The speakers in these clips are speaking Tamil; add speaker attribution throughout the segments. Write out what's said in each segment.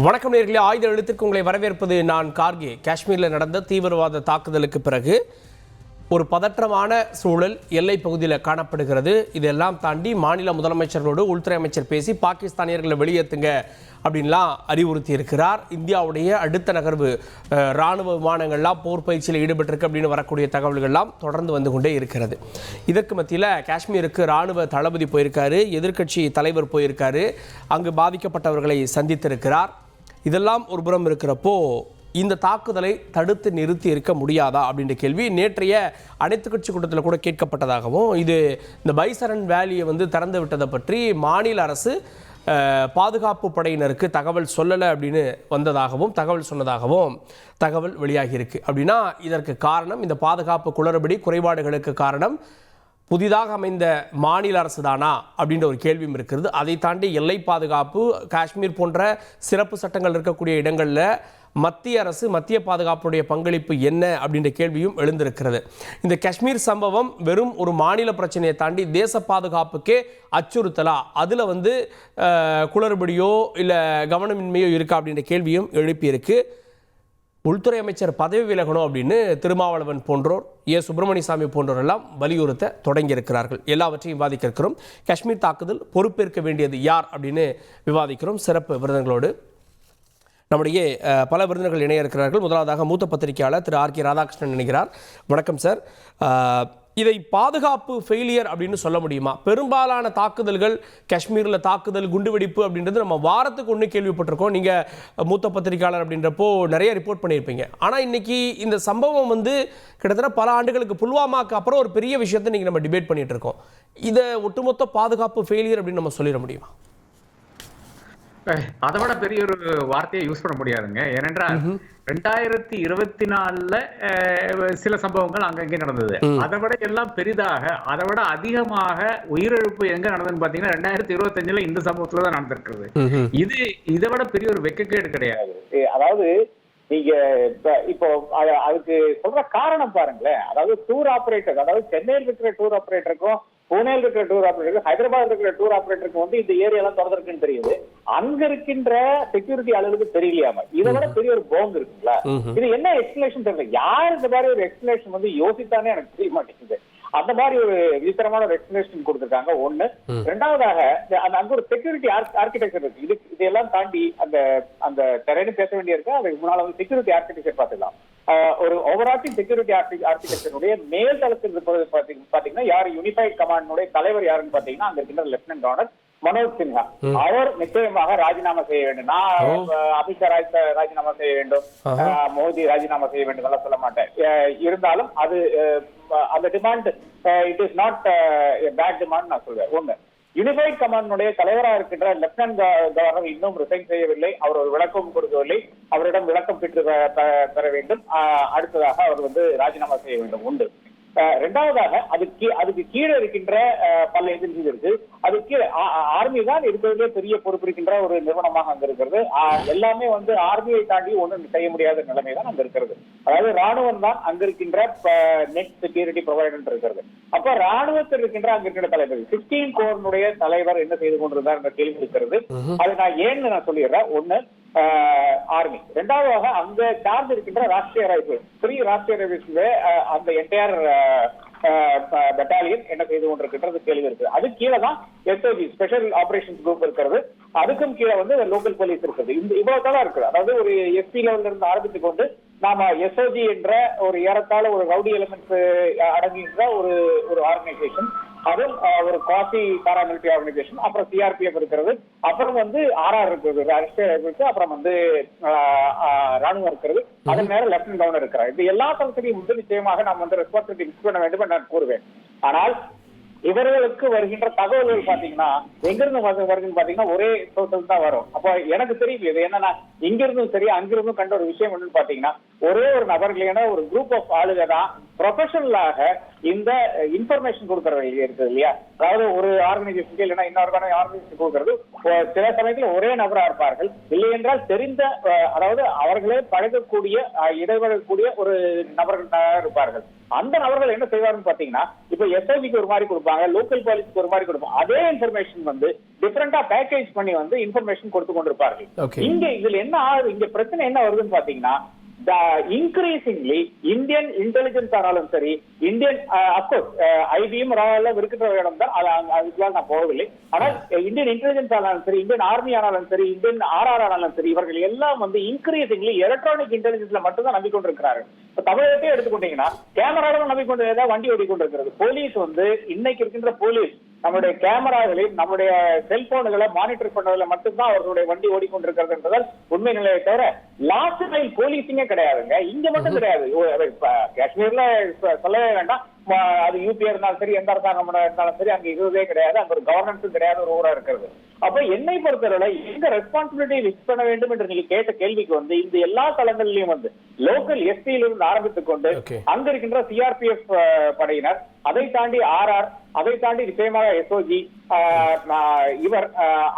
Speaker 1: வணக்கம் நேயர்களே, ஆயுத எழுத்திற்கு உங்களை வரவேற்பது நான் கார்கே. காஷ்மீரில் நடந்த தீவிரவாத தாக்குதலுக்கு பிறகு ஒரு பதற்றமான சூழல் எல்லை பகுதியில் காணப்படுகிறது. இதெல்லாம் தாண்டி மாநில முதலமைச்சர்களோடு உள்துறை அமைச்சர் பேசி பாகிஸ்தானியர்களை வெளியேற்றுங்க அப்படின்லாம் அறிவுறுத்தி இருக்கிறார். இந்தியாவுடைய அடுத்த நகர்வு இராணுவ விமானங்கள்லாம் போர் பயிற்சியில் ஈடுபட்டிருக்கு அப்படின்னு வரக்கூடிய தகவல்கள்லாம் தொடர்ந்து வந்து கொண்டே இருக்கிறது. இதற்கு மத்தியில் காஷ்மீருக்கு இராணுவ தளபதி போயிருக்காரு, எதிர்க்கட்சி தலைவர் போயிருக்காரு, அங்கு பாதிக்கப்பட்டவர்களை சந்தித்திருக்கிறார். இதெல்லாம் ஒரு புறம் இருக்கிறப்போ இந்த தாக்குதலை தடுத்து நிறுத்தி இருக்க முடியாதா அப்படின்ற கேள்வி நேற்றைய அனைத்து கட்சி கூட்டத்தில் கூட கேட்கப்பட்டதாகவும், இது இந்த பைசரன் வேலியை திறந்து விட்டதை பற்றி மாநில அரசு பாதுகாப்பு படையினருக்கு தகவல் சொல்லலை அப்படின்னு தகவல் சொன்னதாகவும் தகவல் வெளியாகியிருக்கு. அப்படின்னா இதற்கு காரணம் இந்த பாதுகாப்பு குளறுபடி குறைபாடுகளுக்கு காரணம் புதிதாக அமைந்த மாநில அரசு தானா அப்படின்ற ஒரு கேள்வியும் இருக்கிறது. அதை தாண்டி எல்லை பாதுகாப்பு, காஷ்மீர் போன்ற சிறப்பு சட்டங்கள் இருக்கக்கூடிய இடங்களில் மத்திய அரசு, மத்திய பாதுகாப்புடைய பங்களிப்பு என்ன அப்படின்ற கேள்வியும் எழுந்திருக்கிறது. இந்த காஷ்மீர் சம்பவம் வெறும் ஒரு மாநில பிரச்சனையை தாண்டி தேச பாதுகாப்புக்கே அச்சுறுத்தலா, அதில் குளறுபடியோ இல்லை கவனமின்மையோ இருக்கா அப்படின்ற கேள்வியும் எழுப்பியிருக்கு. உள்துறை அமைச்சர் பதவி விலகணும் அப்படின்னு திருமாவளவன் போன்றோர், சுப்பிரமணியசாமி போன்றோரெல்லாம் வலியுறுத்த தொடங்கியிருக்கிறார்கள். எல்லாவற்றையும் விவாதிக்க இருக்கிறோம். காஷ்மீர் தாக்குதல் பொறுப்பேற்க வேண்டியது யார் அப்படின்னு விவாதிக்கிறோம். சிறப்பு விருந்தினர்களோடு நம்முடைய பல விருந்தினர்கள் இணைய இருக்கிறார்கள். முதலாவதாக மூத்த பத்திரிகையாளர் திரு ஆர் கே ராதாகிருஷ்ணன் இணைகிறார். வணக்கம் சார். இதை பாதுகாப்பு ஃபெயிலியர் அப்படின்னு சொல்ல முடியுமா? பெரும்பாலான தாக்குதல்கள், காஷ்மீரில் தாக்குதல், குண்டுவெடிப்பு அப்படின்றது நம்ம வாரத்துக்கு ஒன்று கேள்விப்பட்டிருக்கோம். நீங்கள் மூத்த பத்திரிகையாளர் அப்படின்றப்போ நிறைய ரிப்போர்ட் பண்ணியிருப்பீங்க. ஆனால் இன்னைக்கு இந்த சம்பவம் கிட்டத்தட்ட பல ஆண்டுகளுக்கு, புல்வாமாக்கு அப்புறம் ஒரு பெரிய விஷயத்தை இன்னைக்கு நம்ம டிபேட் பண்ணிட்டு இருக்கோம். இதை ஒட்டுமொத்த பாதுகாப்பு ஃபெயிலியர் அப்படின்னு நம்ம சொல்லிட முடியுமா?
Speaker 2: அதை விட பெரிய ஒரு வார்த்தையை யூஸ் பண்ண முடியாதுங்க. ஏனென்றால் 2024 சில சம்பவங்கள் அங்கங்கே நடந்தது. அதை விட எல்லாம் பெரிதாக, அதை விட அதிகமாக உயிரிழப்பு எங்க நடந்ததுன்னு பாத்தீங்கன்னா 2025 இந்த சம்பவத்துல தான் நடந்திருக்கிறது. இது இதை விட பெரிய ஒரு வெட்கக்கேடு கிடையாது.
Speaker 3: அதாவது நீங்க இப்போ அதுக்கு சொல்ற காரணம் பாருங்களேன். அதாவது டூர் ஆபரேட்டர், அதாவது சென்னையில் இருக்கிற டூர் ஆபரேட்டருக்கும் புனேல இருக்கிற டூர் ஆபரேட்டர், ஹைதராபாத் இருக்கிற டூர் ஆபரேட்டருக்கு இந்த ஏரியா எல்லாம் திறந்திருக்குன்னு தெரியுது. அங்க இருக்கின்ற செக்யூரிட்டி ஆளுகளுக்கு தெரியலையாம இதை விட பெரிய ஒரு போங்க இருக்குங்களா? இது என்ன எக்ஸ்பிளேஷன் தெரியல. யார் இந்த மாதிரி ஒரு எக்ஸ்பிளேஷன் யோசித்தானே எனக்கு தெரிய மாட்டேங்குது. அந்த மாதிரி ஒரு விசித்திரமான ஒரு எக்ஸ்பிளேஷன் கொடுத்திருக்காங்க. ஒண்ணு. ரெண்டாவதாக அங்க ஒரு செக்யூரிட்டி ஆர்கிடெக்சர் இருக்கு. இதெல்லாம் தாண்டி அந்த டெரைன் பேச வேண்டிய இருக்கு. அதுக்கு முன்னால செக்யூரிட்டி ஆர்கிடெக்சர் பார்த்துக்கலாம். ஒரு ஓவராட்டிங் செக்யூரிட்டி ஆர்கிடெக்சருடைய மேல் தளத்தில் இருப்பது பாத்தீங்கன்னா யாரு, யூனிஃபைட் கமாண்டுடைய தலைவர் யாருன்னு பாத்தீங்கன்னா அங்க இருக்கின்ற லெப்டினன்ட் கவர்னர் மனோஜ் சின்ஹா. அவர் நிச்சயமாக ராஜினாமா செய்ய வேண்டும். நான் அமித்ஷா ராஜினாமா செய்ய வேண்டும், மோடி ராஜினாமா செய்ய வேண்டும் எல்லாம் சொல்ல மாட்டேன். இருந்தாலும் அது அந்த demand it is not bad demand நான் சொல்வேன். ஒண்ணு, யூனிஃபைட் கமாண்டுடைய தலைவராக இருக்கின்ற லெப்டினன்ட் கவர்னர் இன்னும் ரிசைன் செய்யவில்லை. அவர் ஒரு விளக்கம் கொடுக்கவில்லை. அவரிடம் விளக்கம் பெற்று பெற வேண்டும். அடுத்ததாக அவர் ராஜினாமா செய்ய வேண்டும். உண்டு. ரெண்டாவதாக அதுக்கு கீழே இருக்கின்ற பல ஏஜென்சிஸ் இருக்கு. அதுக்கு கீழே ஆர்மி தான் இருக்கிறதுலே பெரிய பொறுப்பு இருக்கின்ற ஒரு நிறுவனமாக அங்க இருக்கிறது. எல்லாமே ஆர்மியை தாண்டி ஒன்றும் செய்ய முடியாத நிலைமை தான் அங்க இருக்கிறது. அதாவது ராணுவம் தான் அங்க இருக்கின்ற நெட் செக்யூரிட்டி ப்ரொவைடர் இருக்கிறது. அப்ப ராணுவத்தில் இருக்கின்ற அங்க இருக்கின்ற தலைவர் 16 கோர்னுடைய தலைவர் என்ன செய்து கொண்டிருந்தார் என்ற கேள்வி இருக்கிறது. அது நான் ஏன்னு நான் சொல்லிடுறேன். ஒண்ணு, ஆர்மி. ரெண்டாவதாக அங்க சார்ஜ் இருக்கின்ற ராஷ்டிரிய ரைபிள், ராஷ்டிரிய ரைபிள்ஸ்ல அந்த என்டையர் பெட்டாலியன் என்ன செய்து கொண்டிருக்கின்றது கேள்வி இருக்கு. அது கீழே தான் எஸ்ஓஜி, ஸ்பெஷல் ஆபரேஷன்ஸ் குரூப் இருக்கிறது. அதுக்கும் கீழே லோக்கல் போலீஸ் இருக்குது. இந்த இவ்வளவுதான் இருக்குது. அதாவது ஒரு எஸ்பி லெவல்ல இருந்து ஆரம்பித்துக் கொண்டு நாம எஸ்ஓஜி என்ற ஒரு ஏறத்தாழ ஒரு ரவுடி எலிமெண்ட்ஸ் அடங்குகின்ற ஒரு ஆர்கனைசேஷன், அதுவும் ஒரு குவாசி பாராமிலிட்டரி ஆர்கனைசேஷன், அப்புறம் சிஆர்பிஎஃப் இருக்கிறது, அப்புறம் ஆர்ஆர் இருக்கிறது, இருக்கு, அப்புறம் ராணுவம் இருக்கிறது, அதன் நேரம் லெப்டினன்ட் கவர்னர் இருக்கிறார். இது எல்லா தளத்திலையும் நிச்சயமாக நாம் ரெஸ்பான்சிபிலிட்டி மிஸ் பண்ண வேண்டும் என்று நான் கூறுவேன். ஆனால் இவர்களுக்கு வருகின்ற தகவல்கள் பாத்தீங்கன்னா எங்கிருந்து வருதுன்னு பாத்தீங்கன்னா ஒரே சோர்ஸில் தான் வரும். அப்போ எனக்கு தெரியும் இது என்னன்னா, இங்கிருந்தும் சரி அங்கிருந்தும் கண்ட ஒரு விஷயம் என்னன்னு பாத்தீங்கன்னா ஒரே ஒரு நபர்களான ஒரு குரூப் ஆஃப் ஆளுக தான் ப்ரொஃபஷனலாக இந்த இன்ஃபர்மேஷன் கொடுக்கறது இருக்குது இல்லையா, அதாவது ஒரு ஆர்கனைசேஷன் இல்லைன்னா இன்னொரு ஆர்கனைசேஷன் கொடுக்கறது சில சமயத்தில் ஒரே நபரா இருப்பார்கள், இல்லை என்றால் தெரிந்த அதாவது அவர்களே பழகக்கூடிய இடைவெளக்கூடிய ஒரு நபர்கள் இருப்பார்கள். அந்த நபர்கள் என்ன செய்வாருன்னு பாத்தீங்கன்னா, இப்ப எஸ்ஐபிக்கு ஒரு மாதிரி கொடுப்பாங்க, லோக்கல் பாலிசிக்கு ஒரு மாதிரி கொடுப்பாங்க. அதே இன்ஃபர்மேஷன் வந்து டிஃபரெண்டா பேக்கேஜ் பண்ணி வந்து இன்ஃபர்மேஷன் கொடுத்து கொண்டிருப்பார்கள். இங்க இதுல என்ன ஆகுது, இங்க பிரச்சனை என்ன வருதுன்னு பாத்தீங்கன்னா, increasingly இந்தியன் இன்டெலிஜென்ஸ் ஆனாலும் சரி, இந்தியன் அப்கோர்ஸ் ஐபிஎம் இருக்கிற இடம் தான், அதுக்கெல்லாம் நான் போகவில்லை. ஆனால் இந்தியன் இன்டெலிஜென்ஸ் ஆனாலும் சரி, இந்தியன் ஆர்மி ஆனாலும் சரி, இந்தியன் ஆர்ஆர் ஆனாலும் சரி, இவர்கள் எல்லாம் வந்து இன்க்ரீசிங்லி எலக்ட்ரானிக் இன்டெலிஜென்ஸ்ல மட்டும் தான் நம்பிக்கொண்டிருக்கிறார்கள். இப்ப தமிழகத்தை எடுத்துக்கொண்டீங்கன்னா கேமராவும் நம்பிக்கொண்டு ஏதாவது வண்டி ஓடிக்கொண்டிருக்கிறது. போலீஸ் வந்து இன்னைக்கு இருக்கின்ற போலீஸ் நம்முடைய கேமராகளில் நம்முடைய செல்போன்களை மானிட்டர் பண்ணதுல மட்டும்தான் அவர்களுடைய வண்டி ஓடிக்கொண்டிருக்கிறது என்பதால் உண்மை நிலையை தவிர லாஸ்ட் மைல் போலீசிங்கே கிடையாதுங்க. இங்க மட்டும் கிடையாது, காஷ்மீர்ல சொல்லவே வேண்டாம். அது யூபியா இருந்தாலும் சரி, எந்த அரசாங்கம் இருந்தாலும் சரி, அங்க இதுவே கிடையாது. அங்க ஒரு கவர்னன்ஸும் கிடையாது, ஒரு ஊரா இருக்கிறது. அப்ப என்னை பொறுத்தவரை எங்க ரெஸ்பான்சிபிலிட்டி ஃபிக்ஸ் பண்ண வேண்டும் என்று நீங்க கேட்ட கேள்விக்கு வந்து இந்த எல்லா தளங்களிலும் வந்து லோக்கல் எஸ்பியிலிருந்து ஆரம்பித்துக் கொண்டு அங்க இருக்கின்ற சிஆர்பிஎஃப் படையினர், அதை தாண்டி ஆர்ஆர், அதை தாண்டி நிச்சயமாக எஸ்ஓஜி, இவர்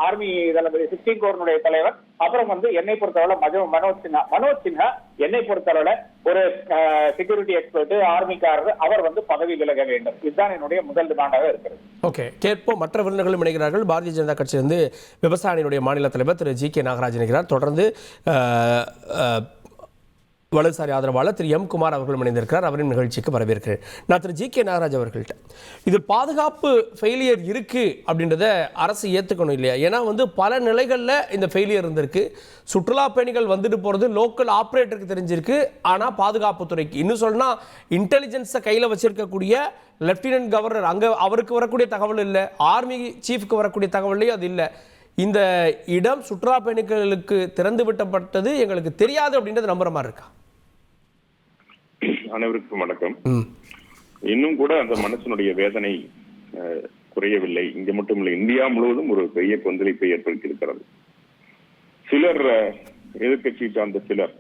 Speaker 3: ஆர்மி 16 கோர்னுடைய தலைவர், அப்புறம் வந்து என்னை பொறுத்தவரை மனோஜ் சின்ஹா என்னை பொறுத்தவரை ஒரு செக்யூரிட்டி எக்ஸ்பர்ட், ஆர்மிக்காரர், அவர் வந்து பதவி விலக வேண்டும். இதுதான் என்னுடைய முதல் டிமாண்டாக இருக்கிறது.
Speaker 1: ஓகே, கேட்போம். மற்ற விருந்தினர்களும் இணைகிறார்கள். பாரதிய ஜனதா கட்சியிலிருந்து விவசாயிகளுடைய மாநில தலைவர் திரு ஜி கே நாகராஜன் இருக்கிறார். தொடர்ந்து வலதுசாரி ஆதரவாளர் திரு எம் குமார் அவர்களும் இணைந்திருக்கிறார். அவரின் நிகழ்ச்சிக்கு வரவேற்கிறேன். நான் திரு ஜி கே நாகராஜ் அவர்கள்ட்ட இது பாதுகாப்பு ஃபெயிலியர் இருக்கு அப்படின்றத அரசு ஏற்றுக்கணும் இல்லையா? ஏன்னா வந்து பல நிலைகளில் இந்த ஃபெயிலியர் இருந்திருக்கு. சுற்றுலா பயணிகள் வந்துட்டு போகிறது லோக்கல் ஆப்ரேட்டருக்கு தெரிஞ்சிருக்கு, ஆனால் பாதுகாப்புத்துறைக்கு இன்னும் சொன்னால் இன்டெலிஜென்ஸை கையில் வச்சிருக்கக்கூடிய லெப்டினன்ட் கவர்னர் அங்கே அவருக்கு வரக்கூடிய தகவல் இல்லை, ஆர்மி சீஃப்க்கு வரக்கூடிய தகவல்லையும் அது இல்லை. இந்த இடம் சுற்றுலா பயணிகளுக்கு திறந்து விட்டப்பட்டது எங்களுக்கு தெரியாது அப்படின்றது நம்புற மாதிரி இருக்கா?
Speaker 4: அனைவருக்கும் வணக்கம். இன்னும் கூட அந்த மனசனுடைய வேதனை குறையவில்லை. இங்க மட்டும் இல்லை, இந்தியா முழுவதும் ஒரு பெரிய கொந்தளிப்பை ஏற்படுத்தி இருக்கிறது. சிலர் எதிர்கட்சி சார்ந்த சிலர்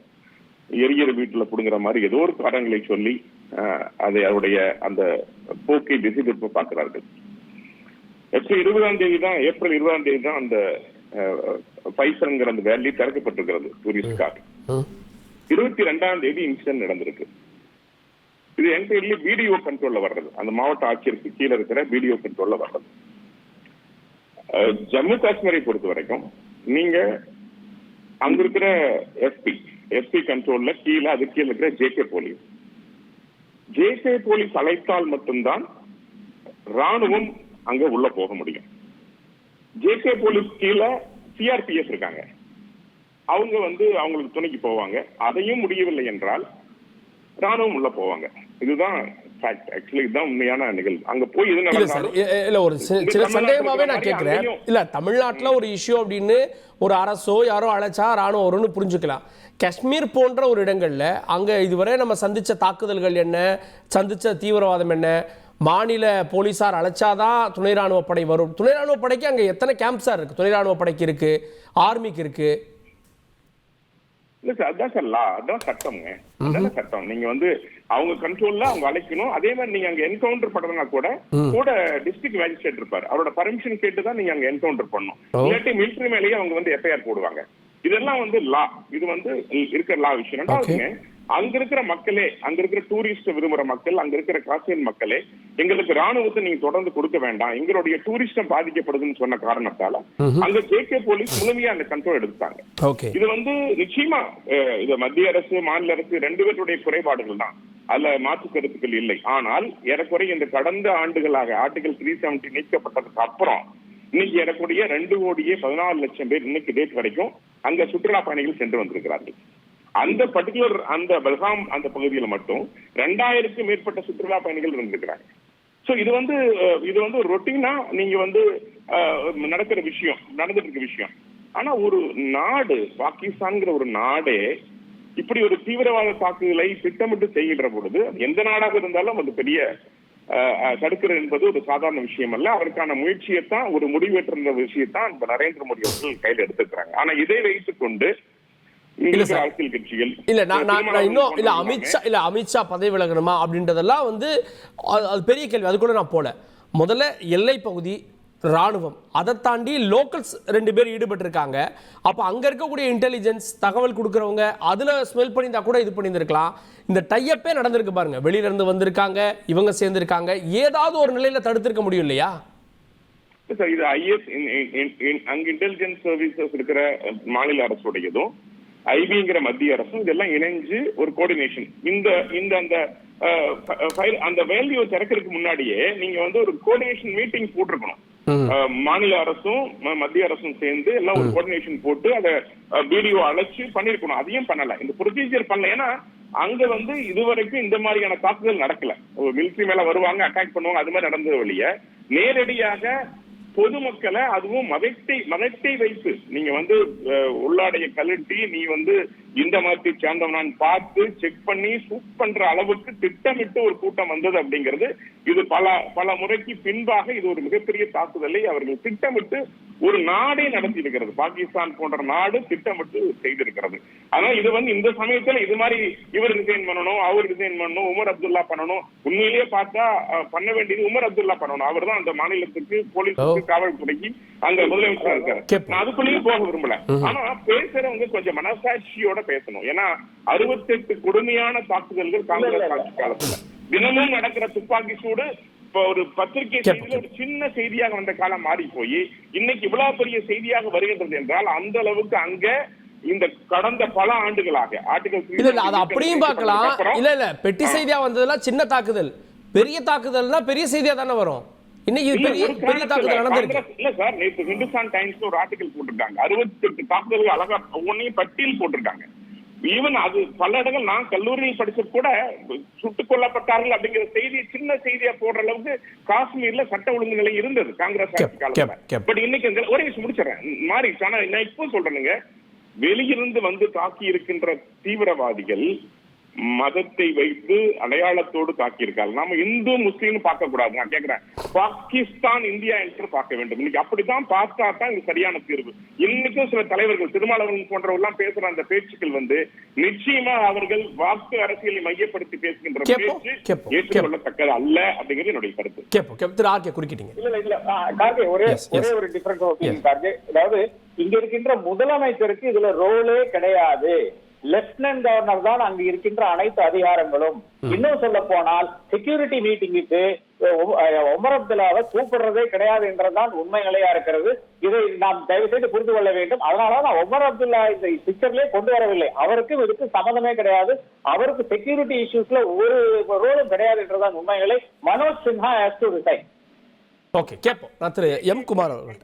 Speaker 4: எரிகிற வீட்டுல புடுங்குற மாதிரி ஏதோ ஒரு காரணங்களை சொல்லி அதை அவருடைய அந்த போக்கை திசை திருப்ப பார்க்கிறார்கள். ஏப்ரல் 20ஆம் தேதி தான் அந்த பைசன்ங்கிற அந்த வேலி திறக்கப்பட்டிருக்கிறது டூரிஸ்டுக்காக. 22ஆம் தேதி இன்சிடென்ட் நடந்திருக்கு. இது என்டையர்லி வீடியோ கண்ட்ரோல்ல வர்றது, அந்த மாவட்ட ஆட்சியருக்கு கீழே இருக்கிற வீடியோ கண்ட்ரோல்ல வர்றது. ஜம்மு காஷ்மீரை பொறுத்த வரைக்கும் நீங்க அங்க இருக்கிற எஸ்பி கண்ட்ரோல்ல கீழே அது கீழே இருக்கிற ஜேகே போலீஸ் அழைத்தால் மட்டும்தான் ராணுவம் அங்க உள்ள போக முடியும். ஜேகே போலீஸ் கீழே சிஆர்பிஎஃப் இருக்காங்க, அவங்க வந்து அவங்களுக்கு துணைக்கு போவாங்க. அதையும் முடியவில்லை என்றால் ராணுவம் உள்ள போவாங்க. இதுதான் ஃபேக்ட். ஆக்சுவலி இதுதான் உண்மையான நிகழ்வு. அங்க போய் இது
Speaker 1: இல்ல ஒரு சில சந்தேகமாவே நான் கேட்கிறேன். இல்ல தமிழ்நாட்டுல ஒரு இஷ்யூ அப்படின்னு ஒரு அரசோ யாரோ அழைச்சா ராணுவம் வரும்னு புரிஞ்சுக்கலாம். காஷ்மீர் போன்ற ஒரு இடங்கள்ல அங்க இதுவரை நம்ம சந்திச்ச தாக்குதல்கள் என்ன, சந்திச்ச தீவிரவாதம் என்ன, மாநில போலீசார் அழைச்சாதான் துணை ராணுவ படை வரும். துணை ராணுவ படைக்கு அங்க எத்தனை கேம்ப்ஸா இருக்கு? துணை ராணுவ படைக்கு இருக்கு, ஆர்மிக்கு இருக்கு.
Speaker 4: இல்ல சார், அதான் சார் லா, அதான் சட்டம்ங்க. அதான சட்டம். நீங்க வந்து அவங்க கண்ட்ரோல்ல அவங்க அழைக்கணும். அதே மாதிரி நீங்க அங்க என்கவுண்டர் பண்றதுனா கூட டிஸ்ட்ரிக்ட் மேஜிஸ்ட்ரேட் இருப்பாரு, அவரோட பர்மிஷன் கேட்டுதான் நீங்க அங்க என்கவுண்டர் பண்ணணும். இல்லாட்டி மிலிட்டரி மேலேயே அவங்க வந்து எஃப்ஐஆர் போடுவாங்க. இதெல்லாம் வந்து லா, இது வந்து இருக்கிற லா விஷயம். ரெண்டாவதுங்க, அங்க இருக்கிற மக்களே, அங்க இருக்கிற டூரிஸ்ட் விரும்புற மக்கள், அங்க இருக்கிற காஷ்மீர் மக்களே எங்களுக்கு ராணுவத்தை நீங்க தொடர்ந்து கொடுக்க வேண்டாம், எங்களுடைய டூரிஸ்டம் பாதிக்கப்படுதுன்னு சொன்ன காரணத்தால அங்க ஜேகே போலீஸ் முழுமையா அந்த கண்ட்ரோல் எடுத்தாங்க. இது வந்து நிச்சயமா இது மத்திய அரசு மாநில அரசு ரெண்டு பேருடைய குறைபாடுகள் தான், அதுல மாற்று கருத்துக்கள் இல்லை. ஆனால் ஏறக்குறைய இந்த கடந்த ஆண்டுகளாக ஆர்டிகல் 370 நீக்கப்பட்டதுக்கு அப்புறம் இன்னைக்கு ஏறக்கூடிய 2,14,00,000 பேர் இன்னைக்கு டேட் வரைக்கும் அங்க சுற்றுலா பயணிகள் சென்று வந்திருக்கிறார்கள். அந்த பர்டிகுலர் அந்த பல்காம் அந்த பகுதியில் மட்டும் 2000க்கும் மேற்பட்ட சுற்றுலா பயணிகள் இருந்திருக்கிறாங்க. சோ இது வந்து ரொட்டீனா நீங்க வந்து நடந்துட்டு இருக்க விஷயம். ஆனா ஒரு நாடு, பாகிஸ்தான்ங்கிற ஒரு நாடே இப்படி ஒரு தீவிரவாத தாக்குதலை திட்டமிட்டு செய்கின்ற பொழுது எந்த நாடாக இருந்தாலும் அது பெரிய தடுக்கிறது என்பது ஒரு சாதாரண விஷயம் அல்ல. அவருக்கான முயற்சியைத்தான், ஒரு முடிவெற்ற விஷயத்தான் இப்ப நரேந்திர மோடி அவர்கள் கையில் எடுத்துக்கிறாங்க. ஆனா இதை வைத்துக் கொண்டு அரசியல் கட்சிகள்
Speaker 1: இல்ல நான் இன்னும் இல்ல அமித்ஷா பதவி விலகணுமா அப்படின்றதெல்லாம் வந்து அது பெரிய கேள்வி. அது கூட நான் போல. முதல்ல எல்லை பகுதி ராணுவம், அதை தாண்டி லோக்கல்ஸ் 2 பேர் ஈடுபட்டு இருக்காங்க. அப்ப அங்க இருக்கக்கூடிய இன்டெலிஜென்ஸ் தகவல் கொடுக்கறவங்க அதுல ஸ்மெல் பண்ணியிருந்தா கூட இது பண்ணியிருந்திருக்கலாம். இந்த டைப்பே நடந்திருக்கு பாருங்க. வெளியில இருந்து வந்திருக்காங்க, இவங்க சேர்ந்திருக்காங்க. ஏதாவது ஒரு நிலையில தடுத்திருக்க முடியும் இல்லையா?
Speaker 4: சார், இது ஐஎஸ் அங்க இன்டெலிஜென்ஸ் சர்வீசஸ் இருக்கிற மாநில அரசுடையதும் ஐபிங்கிற மத்திய அரசும் இதெல்லாம் இணைஞ்சு ஒரு கோஆர்டினேஷன். அந்த வேல்யூ திறக்கிறதுக்கு முன்னாடியே நீங்க வந்து ஒரு கோஆர்டினேஷன் மீட்டிங் போட்டிருக்கணும். மாநில அரசும் மத்திய அரசும் சேர்ந்து எல்லாம் ஒரு கோஆர்டினேஷன் போட்டு அதை வீடியோ அழைச்சு பண்ணிருக்கணும். அதையும் பண்ணல, இந்த ப்ரொசீஜர் பண்ணல. ஏன்னா அங்க வந்து இதுவரைக்கும் இந்த மாதிரியான தாக்குதல் நடக்கல. மிலிட்டரி மேல வருவாங்க, அட்டாக் பண்ணுவாங்க, அது மாதிரி நடந்தது வழிய நேரடியாக பொதுமக்களை, அதுவும் மதத்தை வைத்து நீங்க வந்து உள்ளாடைய கழட்டி நீ வந்து இந்த மாதிரி சேர்ந்தவனான் பார்த்து செக் பண்ணி சூட் பண்ற அளவுக்கு திட்டமிட்டு ஒரு கூட்டம் வந்தது அப்படிங்கிறது இது பல முறைக்கு பின்பாக இது ஒரு மிகப்பெரிய தாக்குதலை அவர்கள் திட்டமிட்டு ஒரு நாடே நடத்தி இருக்கிறது. பாகிஸ்தான் போன்ற நாடு திட்டமிட்டு செய்திருக்கிறது. ஆனா இது வந்து இந்த சமயத்துல இது மாதிரி இவர் ரிசைன் பண்ணணும், அவர் ரிசைன் பண்ணணும், உமர் அப்துல்லா பண்ணணும். உண்மையிலேயே பார்த்தா பண்ண வேண்டியது உமர் அப்துல்லா பண்ணணும். அவர் தான் அந்த மாநிலத்துக்கு போலீஸுக்கு காவல்துறைக்கு அங்க முதலமைச்சரா இருக்காரு. நான் அதுக்குள்ளேயும் போக விரும்பல. ஆனா பேசுறவங்க கொஞ்சம் மனசாட்சியோட பேசணும். ஏன்னா 68 கொடுமையான தாக்குதல்கள் காங்கிரஸ் ஆட்சி காலத்துல தினமும் நடக்கிற துப்பாக்கி சூடு ஒரு பத்திரிகை செய்தியில ஒரு சின்ன செய்தியாக வந்த காலம் மாறி போய் இன்னைக்கு இவ்வளவு பெரிய செய்தியாக வருகின்றது என்றால் அந்த அளவுக்கு அங்க இந்த கடந்த பல ஆண்டுகளாக
Speaker 1: ஆர்டிகல் அப்படியும் பார்க்கலாம். இல்ல பெட்டி செய்தியா வந்ததெல்லாம் சின்ன தாக்குதல், பெரிய தாக்குதல்னா பெரிய செய்தியா தானே வரும். இன்னைக்கு பெரிய தாக்குதல் நடந்திருக்கு.
Speaker 4: இல்ல சார், நேற்று ஹிந்துஸ்தான் டைம்ஸ் ஒரு ஆர்டிகல் போட்டிருக்காங்க. 68 தாக்குதல்கள் அழகா ஒன்னையும் பட்டியல் போட்டிருக்காங்க. ஈவன் அது பல இடங்கள் நான் கல்லூரியில் படிச்ச கூட சுட்டுக் கொல்லப்பட்டார்கள் அப்படிங்கிற செய்தி சின்ன செய்தியா போடுற அளவுக்கு காஷ்மீர்ல சட்ட ஒழுங்கு நிலை இருந்தது காங்கிரஸ் ஆட்சி காலத்துல. பட் இன்னைக்கு ஒரே விஷயம் முடிச்சிடறேன் மாறிடுச்சு. ஆனா நான் இப்போ சொல்றேனுங்க, வெளியிருந்து வந்து தாக்கி இருக்கின்ற தீவிரவாதிகள் மதத்தை வைத்து அடையாளத்தோடு தாக்கியிருக்காங்க. நாம இந்து முஸ்லீம் பார்க்க கூடாது. நான் கேட்கிறேன், பாகிஸ்தான் இந்தியா என்று பார்க்க வேண்டும். இன்னைக்கு அப்படித்தான் பார்த்தா தான் இது சரியான தீர்வு. இன்னைக்கும் சில தலைவர்கள் திருமாவளவன் போன்றவர்கள் பேசுற அந்த பேச்சுக்கள் வந்து நிச்சயமா அவர்கள் வாக்கு அரசியலை மையப்படுத்தி பேசுகின்ற பேச்சு ஏற்றுக்கொள்ளத்தக்கது அல்ல அப்படிங்கிறது என்னுடைய கருத்து.
Speaker 1: குறுக்கிட்டீங்க.
Speaker 3: இல்ல கார்கே, ஒரே ஒரு டிஃபரன்ஸ் ஒப்பீனியன் கார்கே. அதாவது இங்க இருக்கின்ற முதலமைச்சருக்கு இதுல ரோலே கிடையாது. லெப்டினன்ட் கவர்னர் தான் அங்கு இருக்கின்ற அனைத்து அதிகாரங்களும். இன்னும் சொல்ல போனால் செக்யூரிட்டி மீட்டிங்குக்கு உமர் அப்துல்லாவை கூப்பிடுறதே கிடையாது என்றதான் உண்மை நிலையா இருக்கிறது. இதை நாம் தயவு செய்து புரிந்து கொள்ள வேண்டும். அதனாலதான் உமர் அப்துல்லா இந்த பிக்சர்லயே கொண்டு வரவில்லை. அவருக்கும் இதுக்கு சம்பந்தமே கிடையாது. அவருக்கு செக்யூரிட்டி இஷ்யூஸ்ல ஒரு ரோலும் கிடையாது என்றதான் உண்மை நிலை. Manoj Sinha has to resign.
Speaker 1: Okay, கேப்போம். நான் திரு எம் குமார் அவர்கள்.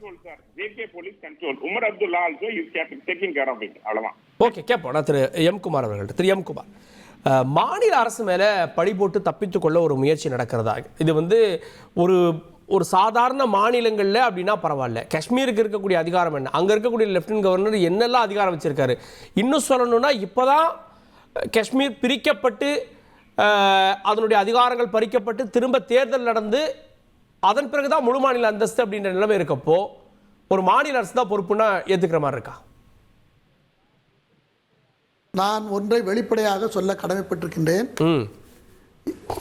Speaker 4: Omar Abdullah also is taking care of it. அவ்வளவுதான்.
Speaker 1: ஓகே, கேப்போம். நான் திரு எம் குமார் அவர்கள். திரு எம் குமார், மாநில அரசு மேல பழி போட்டு தப்பித்துக் கொள்ள ஒரு முயற்சி நடக்கிறதா? இது வந்து ஒரு சாதாரண மாநிலங்கள்ல அப்படின்னா பரவாயில்ல. காஷ்மீருக்கு இருக்கக்கூடிய அதிகாரம் என்ன, அங்க இருக்கக்கூடிய லெப்டினன்ட் கவர்னர் என்னெல்லாம் அதிகாரம் வச்சிருக்காரு? இன்னும் சொல்லணும்னா இப்பதான் காஷ்மீர் பிரிக்கப்பட்டு அதனுடைய அதிகாரங்கள் பறிக்கப்பட்டு திரும்ப தேர்தல் நடந்து அதன் பிறகுதான் முழு மாநில அந்தஸ்து அப்படின்ற நிலைமை இருக்கப்போ ஒரு மாநில அரசு தான் பொறுப்புன்னா ஏத்துக்கிற மாதிரி இருக்கா?
Speaker 5: நான் ஒன்றை வெளிப்படையாக சொல்ல கடமைப்பட்டிருக்கின்றேன்.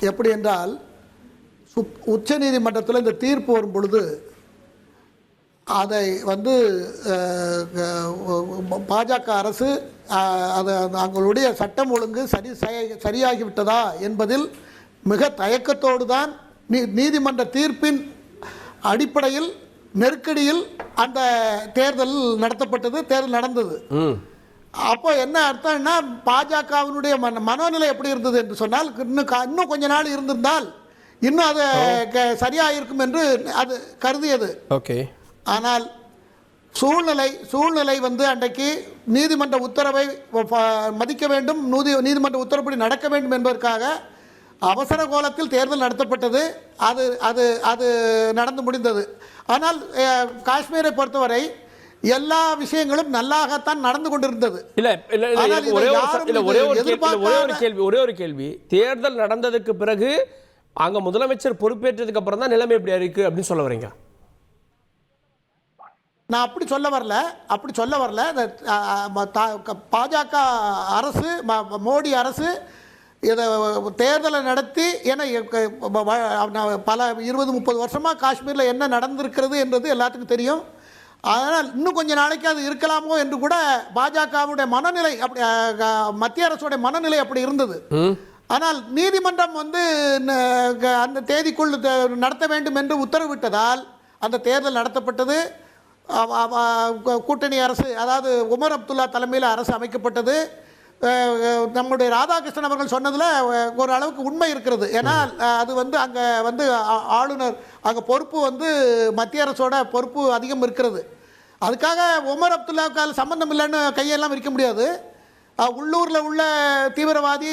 Speaker 5: எப்படி என்றால், உச்ச நீதிமன்றத்தில் இந்த தீர்ப்பு வரும் பொழுது அதை வந்து பாஜக அரசு அவங்களுடைய சட்டம் ஒழுங்கு சரியாகிவிட்டதா என்பதில் மிக தயக்கத்தோடு தான் நீதிமன்ற தீர்ப்பின் அடிப்படையில் நெருக்கடியில் அந்த தேர்தல் நடத்தப்பட்டது, தேர்தல் நடந்தது. அப்போ என்ன அர்த்தம்னா, பாஜகவினுடைய மனோநிலை எப்படி இருந்தது என்று சொன்னால், இன்னும் கொஞ்ச நாள் இருந்திருந்தால் இன்னும் அது சரியாயிருக்கும் என்று அது கருதியது.
Speaker 1: ஓகே.
Speaker 5: ஆனால் சூழ்நிலை வந்து அன்றைக்கு நீதிமன்ற உத்தரவை மதிக்க வேண்டும், நீதிமன்ற உத்தரப்படி நடக்க வேண்டும் என்பதற்காக அவசர கோலத்தில் தேர்தல் நடத்தப்பட்டது. அது அது அது நடந்து முடிந்தது. ஆனால் காஷ்மீரை பொறுத்தவரை எல்லா விஷயங்களும் நல்லாகத்தான் நடந்து கொண்டிருந்தது.
Speaker 1: ஒரே ஒரு கேள்வி. தேர்தல் நடந்ததுக்கு பிறகு அங்க முதலமைச்சர் பொறுப்பேற்றதுக்கு அப்புறம் தான் நிலைமை எப்படி இருக்கு அப்படின்னு சொல்ல வரீங்க?
Speaker 5: நான் அப்படி சொல்ல வரல. இந்த பாஜக அரசு, மோடி அரசு இதை தேர்தலை நடத்தி, ஏன்னா பல 20-30 வருஷமாக காஷ்மீரில் என்ன நடந்திருக்கிறது என்றது எல்லாத்துக்கும் தெரியும். அதனால் இன்னும் கொஞ்சம் நாளைக்கு அது இருக்கலாமோ என்று கூட பாஜகவுடைய மனநிலை, அப்படி மத்திய அரசுடைய மனநிலை அப்படி இருந்தது. ஆனால் நீதிமன்றம் வந்து அந்த தேதிக்குள் நடத்த வேண்டும் என்று உத்தரவிட்டதால் அந்த தேர்தல் நடத்தப்பட்டது. கூட்டணி அரசு, அதாவது உமர் அப்துல்லா தலைமையில் அரசு அமைக்கப்பட்டது. நம்முடைய ராதாகிருஷ்ணன் அவர்கள் சொன்னதில் ஒரு அளவுக்கு உண்மை இருக்கிறது. ஏன்னா அது வந்து அங்கே வந்து ஆளுநர், அங்கே பொறுப்பு வந்து மத்திய அரசோட பொறுப்பு அதிகம் இருக்கிறது. அதுக்காக உமர் அப்துல்லாவுக்கு சம்பந்தம் இல்லைன்னு கையெல்லாம் விரிக்க முடியாது. உள்ளூரில் உள்ள தீவிரவாதி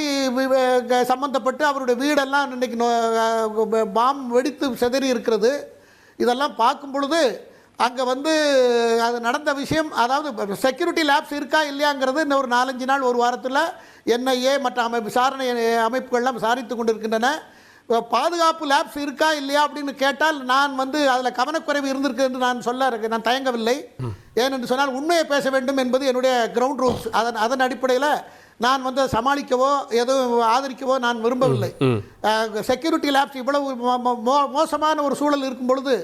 Speaker 5: சம்பந்தப்பட்டு அவருடைய வீடெல்லாம் இன்றைக்கி பாம் வெடித்து சிதறி இருக்கிறது. இதெல்லாம் பார்க்கும் பொழுது அங்கே வந்து அது நடந்த விஷயம், அதாவது செக்யூரிட்டி லேப்ஸ் இருக்கா இல்லையாங்கிறது இன்னும் ஒரு 4-5 நாள், ஒரு வாரத்தில் NIA மற்ற விசாரணை அமைப்புகள்லாம் விசாரித்து கொண்டிருக்கின்றன. பாதுகாப்பு லேப்ஸ் இருக்கா இல்லையா அப்படின்னு கேட்டால் நான் வந்து அதில் கவனக்குறைவு இருந்திருக்கு என்று நான் தயங்கவில்லை. ஏனென்று சொன்னால் உண்மையை பேச வேண்டும் என்பது என்னுடைய கிரவுண்ட் ரூல்ஸ். அதன் அடிப்படையில் நான் வந்து சமாளிக்கவோ எதுவும் ஆதரிக்கவோ நான் விரும்பவில்லை. செக்யூரிட்டி லேப்ஸ் இவ்வளவு மோசமான ஒரு சூழல் இருக்கும் பொழுது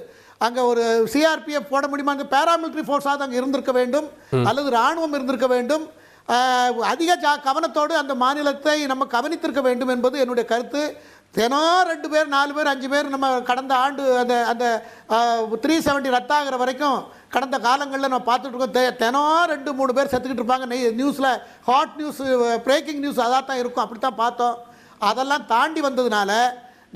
Speaker 5: அங்கே ஒரு CRPF போட முடியுமா? அங்கே பேராமிலிட்டரி ஃபோர்ஸாக அங்கே இருந்திருக்க வேண்டும், அல்லது இராணுவம் இருந்திருக்க வேண்டும். அதிக கவனத்தோடு அந்த மாநிலத்தை நம்ம கவனித்திருக்க வேண்டும் என்பது என்னுடைய கருத்து. தினம் 2 பேர் 4 பேர் 5 பேர் நம்ம கடந்த ஆண்டு அந்த அந்த 370 ரத்தாகிற வரைக்கும் கடந்த காலங்களில் நம்ம பார்த்துட்டு இருக்கோம். தினம் 2-3 பேர் செத்துக்கிட்டு இருப்பாங்க. நியூஸில் ஹாட் நியூஸ், பிரேக்கிங் நியூஸ் அதாக தான் இருக்கும். அப்படி தான் பார்த்தோம். அதெல்லாம் தாண்டி வந்ததுனால